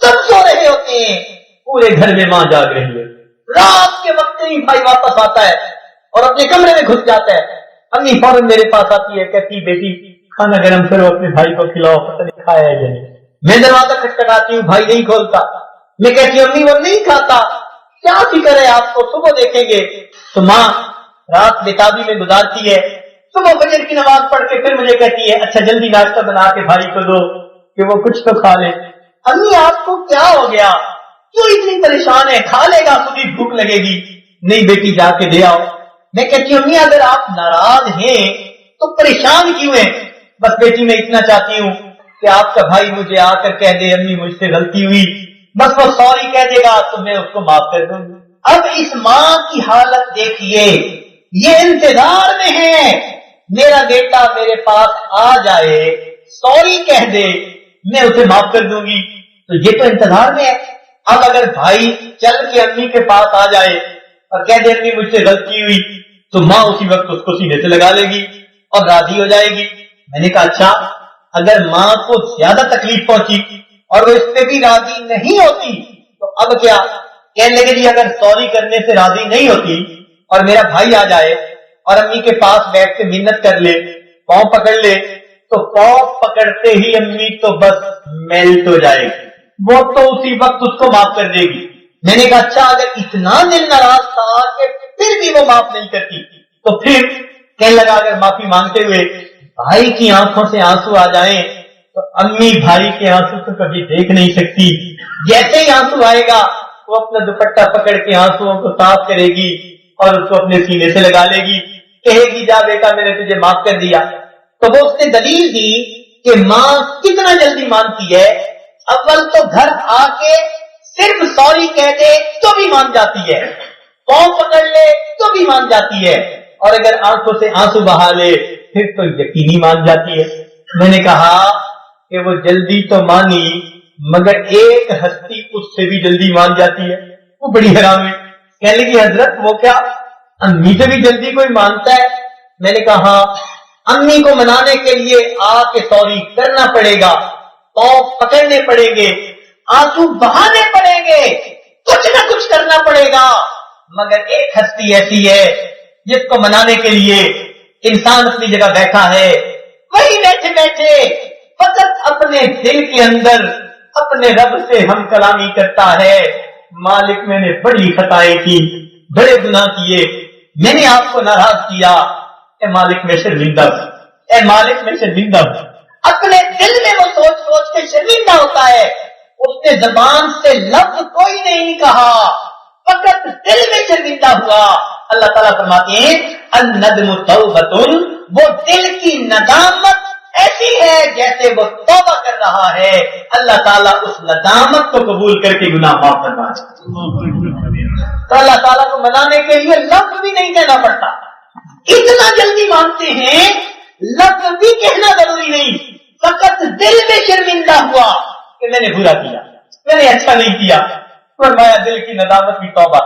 سب سو رہے ہوتے ہیں، پورے گھر میں ماں جاگ رہی ہے۔ رات کے وقت ہی بھائی واپس آتا ہے اور اپنے کمرے میں گھس جاتا ہے۔ امی فوراً میرے پاس آتی ہے، کہتی بیٹی کھانا گرم کرو، اپنے بھائی کو کھلاؤ، پتہ نہیں کھایا ہے یا نہیں۔ میں دروازہ کھٹکھٹاتی ہوں، بھائی نہیں کھولتا۔ میں کہتی ہوں امی وہ نہیں کھاتا، کیا فکر ہے آپ کو، صبح دیکھیں گے۔ تو ماں رات بےتابی میں گزارتی ہے، صبح فجر کی نماز پڑھ کے پھر مجھے کہتی ہے اچھا جلدی ناشتہ بنا کے بھائی کو دو کہ وہ کچھ تو کھا لے۔ امی آپ کو کیا ہو گیا، کیوں اتنی پریشان ہے؟ کھا لے گا، خود ہی بھوک لگے گی۔ نہیں بیٹی جا کے دے آؤ۔ میں کہتی ہوں امی اگر آپ ناراض ہیں تو پریشان کیوں ہیں؟ بس بیٹی میں اتنا چاہتی ہوں کہ آپ کا بھائی مجھے آ کر کہہ دے امی مجھ سے غلطی ہوئی، بس وہ سوری کہہ دے گا تو میں اس کو معاف کر دوں گی۔ اب اس ماں کی حالت دیکھیے، یہ انتظار میں ہے میرا بیٹا میرے پاس آ جائے، سوری کہہ دے، میں اسے معاف کر دوں گی، تو یہ تو انتظار میں ہے۔ اب اگر بھائی چل کے امی کے پاس آ جائے اور کہہ دے امی مجھ سے غلطی ہوئی، تو ماں اسی وقت اس کو سینے سے لگا لے گی اور راضی ہو جائے گی۔ میں نے کہا اچھا اگر ماں کو زیادہ تکلیف پہنچی اور وہ اس پہ بھی راضی نہیں ہوتی تو اب کیا؟ کہنے لگے جی اگر سوری کرنے سے راضی نہیں ہوتی اور میرا بھائی آ جائے اور امی کے پاس بیٹھ کے منت کر لے، پاؤں پکڑ لے، تو پاؤں پکڑتے ہی امی تو بس میلٹ ہو جائے گی، وہ تو اسی وقت اس کو معاف کر دے گی۔ میں نے کہا اچھا اگر اتنا دل ناراض تھا کہ پھر بھی وہ معاف نہیں کرتی تو پھر کہنے لگا اگر معافی مانگتے ہوئے بھائی کی آنکھوں سے آنسو آ جائیں تو امی بھائی کے آنسو تو کبھی دیکھ نہیں سکتی، جیسے ہی آنسو آئے گا وہ اپنا دوپٹہ پکڑ کے آنسوؤں کو صاف کرے گی اور اس کو اپنے سینے سے لگا لے گی، کہے گی جا بیٹا میں نے تجھے معاف کر دیا۔ تو وہ اس نے دلیل دی کہ ماں کتنا جلدی مانتی ہے، اول تو گھر آ کے صرف سوری کہہ دے تو بھی مان جاتی ہے، پاؤں پکڑ لے تو بھی مان جاتی ہے، اور اگر آنکھوں سے آنسو بہا لے پھر تو یقینی مان جاتی ہے۔ میں نے کہا کہ وہ جلدی تو مانی مگر ایک ہستی اس سے بھی جلدی مان جاتی ہے، وہ بڑی حیران ہوئی، کہنے لگی حضرت وہ کیا، امی سے بھی جلدی کوئی مانتا ہے؟ میں نے کہا ہاں، امی کو منانے کے لیے آ کے سوری کرنا پڑے گا، پاؤں پکڑنے پڑیں گے، آنسو بہانے پڑیں گے، کچھ نہ کچھ کرنا پڑے گا، مگر ایک ہستی ایسی ہے جس کو منانے کے لیے انسان اپنی جگہ بیٹھا ہے، وہی بیٹھے بیٹھے فقط اپنے دل کے اندر اپنے رب سے ہم کلامی کرتا ہے، مالک میں نے بڑی خطائیں کی، بڑے گناہ کیے، میں نے آپ کو ناراض کیا، اے مالک میں شرمندہ ہوں، اے مالک میں شرمندہ ہوں۔ اپنے دل میں وہ سوچ سوچ کے شرمندہ ہوتا ہے، اس نے زبان سے لفظ کوئی نہیں کہا، فقط دل میں شرمندہ ہوا۔ اللہ تعالیٰ فرماتے ہیں الندم توبۃ، وہ دل کی ندامت ایسی ہے جیسے وہ توبہ کر رہا ہے، اللہ تعالیٰ اس ندامت کو قبول کر کے گناہ معاف کروا دے۔ تو اللہ تعالیٰ کو منانے کے لیے لفظ بھی نہیں کہنا پڑتا، اتنا جلدی مانتے ہیں، لفظ بھی کہنا ضروری نہیں، فقط دل میں شرمندہ ہوا کہ میں نے برا کیا، میں نے اچھا نہیں کیا، فرمایا دل کی ندامت بھی توبہ،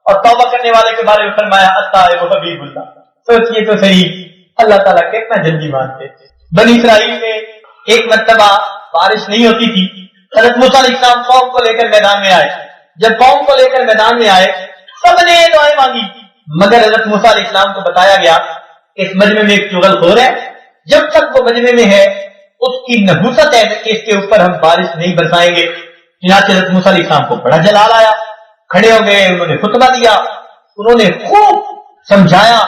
اور توبہ کرنے والے کے بارے میں فرمایا التائب حبیب اللہ۔ سوچئے تو صحیح اللہ تعالیٰ کتنا جلدی مانتے۔ بنی اسرائیل میں ایک مرتبہ بارش نہیں ہوتی تھی، حضرت موسیٰ علیہ السلام قوم کو لے کر میدان میں آئے، جب قوم کو لے کر میدان میں آئے سب نے دعائیں مانگی، مگر حضرت موسیٰ علیہ السلام کو بتایا گیا کہ اس مجمع میں ایک چغل خور ہے، جب تک وہ مجمع میں ہے اس کی نحوست ہے کہ اس کے اوپر ہم بارش نہیں برسائیں گے۔ چنانچہ حضرت موسیٰ علیہ السلام کو بڑا جلال آیا، کھڑے ہو گئے، انہوں نے خطبہ دیا، انہوں نے خوب سمجھایا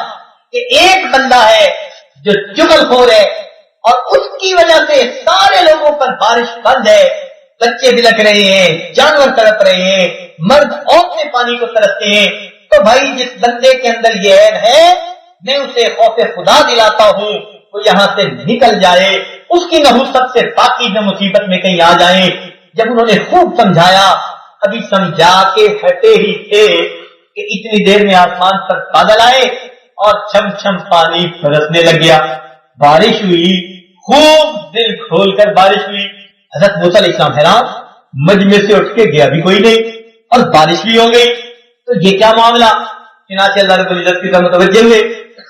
کہ ایک بندہ ہے جو چغل خور ہے اور اس کی وجہ سے سارے لوگوں پر بارش بند ہے، بچے بلک رہے ہیں، جانور تڑپ رہے ہیں، مرد عورتیں پانی کو ترستے ہیں، تو بھائی جس بندے کے اندر یہ عیب ہے میں اسے خوف خدا دلاتا ہوں وہ یہاں سے نکل جائے، اس کی نحوست سے باقی جو مصیبت میں کہیں آ جائیں۔ جب انہوں نے خوب سمجھایا، ابھی سمجھا کے ہٹے ہی تھے کہ اتنی دیر میں آسمان پر بادل آئے اور چھم چھم پانی برسنے لگ گیا، بارش ہوئی، خوب دل کھول کر بارش ہوئی۔ حضرت موسیٰ علیہ السلام حیران، مجمع سے اٹھ کے گیا بھی کوئی نہیں اور بارش بھی ہو گئی، تو یہ کیا معاملہ؟ چنانچہ اللہ رب العزت کی طرف متوجہ ہوئے،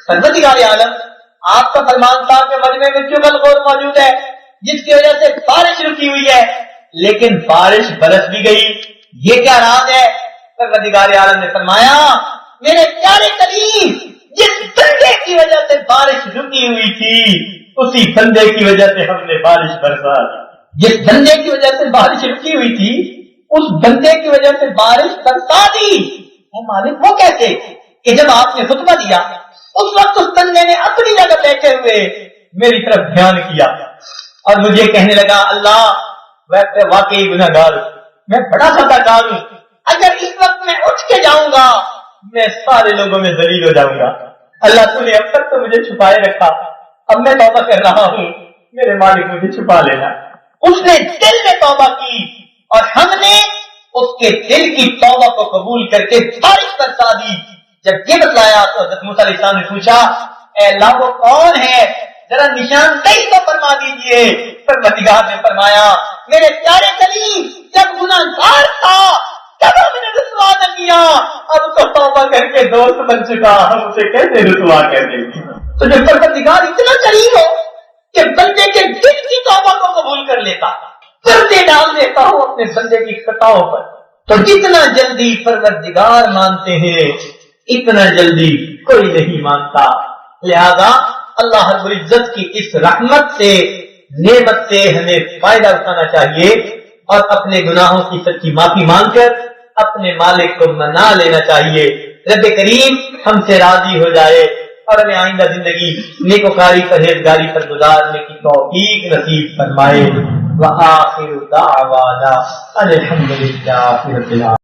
پروردگار عالم آپ کا فرمان تھا کہ مجمع میں جبل غور موجود ہے جس کی وجہ سے بارش رکی ہوئی ہے، لیکن بارش برس بھی گئی، یہ کیا راز ہے؟ پروردگار عالم نے فرمایا میرے پیارے کلیم، جس بندے کی وجہ سے بارش رکی ہوئی تھی اسی بندے کی وجہ سے ہم نے بارش برسا دی، جس بندے کی وجہ سے بارش رکی ہوئی تھی اس بندے کی وجہ سے بارش برسا دی۔ اے مالک وہ کیسے کہ جب آپ نے خطبہ دیا اس وقت اس بندے نے اپنی جگہ بیٹھے ہوئے میری طرف دھیان کیا اور مجھے کہنے لگا اللہ ویسے واقعی گناہگار، میں بڑا خطاکار ہوں، اگر اس وقت میں اٹھ کے جاؤں گا میں سارے لوگوں میں ذلیل ہو جاؤں گا، اللہ تو نے اب تک تو مجھے چھپائے رکھا، اب میں توبہ کر رہا ہوں، میرے مالک مجھے چھپا لینا۔ اس نے دل میں توبہ کی اور ہم نے اس کے دل کی توبہ کو قبول کر کے بارش برسا دی۔ جب یہ بتلایا تو حضرت موسیٰ علیہ السلام نے پوچھا اے اللہ وہ کون ہے، ذرا نشاندہی تو فرما دیجئے۔ پروردگار نے فرمایا میرے پیارے کلیم جب گناہگار تھا تب ہم نے رسوا نہ کیا، اب تو توبہ کر کے دوست بن چکا، ہم اسے کیسے رسوا کر دیں گے؟ تو جب پروردگار اتنا کریم ہو کہ بندے کے دل کی توبہ کو قبول کر لیتا، پردے ڈال دیتا ہوں اپنے بندے کی خطاؤں پر، تو جتنا جلدی پروردگار مانتے ہیں اتنا جلدی کوئی نہیں مانتا۔ لہذا اللہ رب العزت کی اس رحمت سے نعمت سے ہمیں فائدہ اٹھانا چاہیے اور اپنے گناہوں کی سچی معافی مانگ کر اپنے مالک کو منا لینا چاہیے۔ رب کریم ہم سے راضی ہو جائے اور ہمیں آئندہ زندگی نیکوکاری پرہیزگاری پر گزارنے کی توفیق نصیب فرمائے۔ وآخر دعوانا ان الحمد للہ رب العالمین۔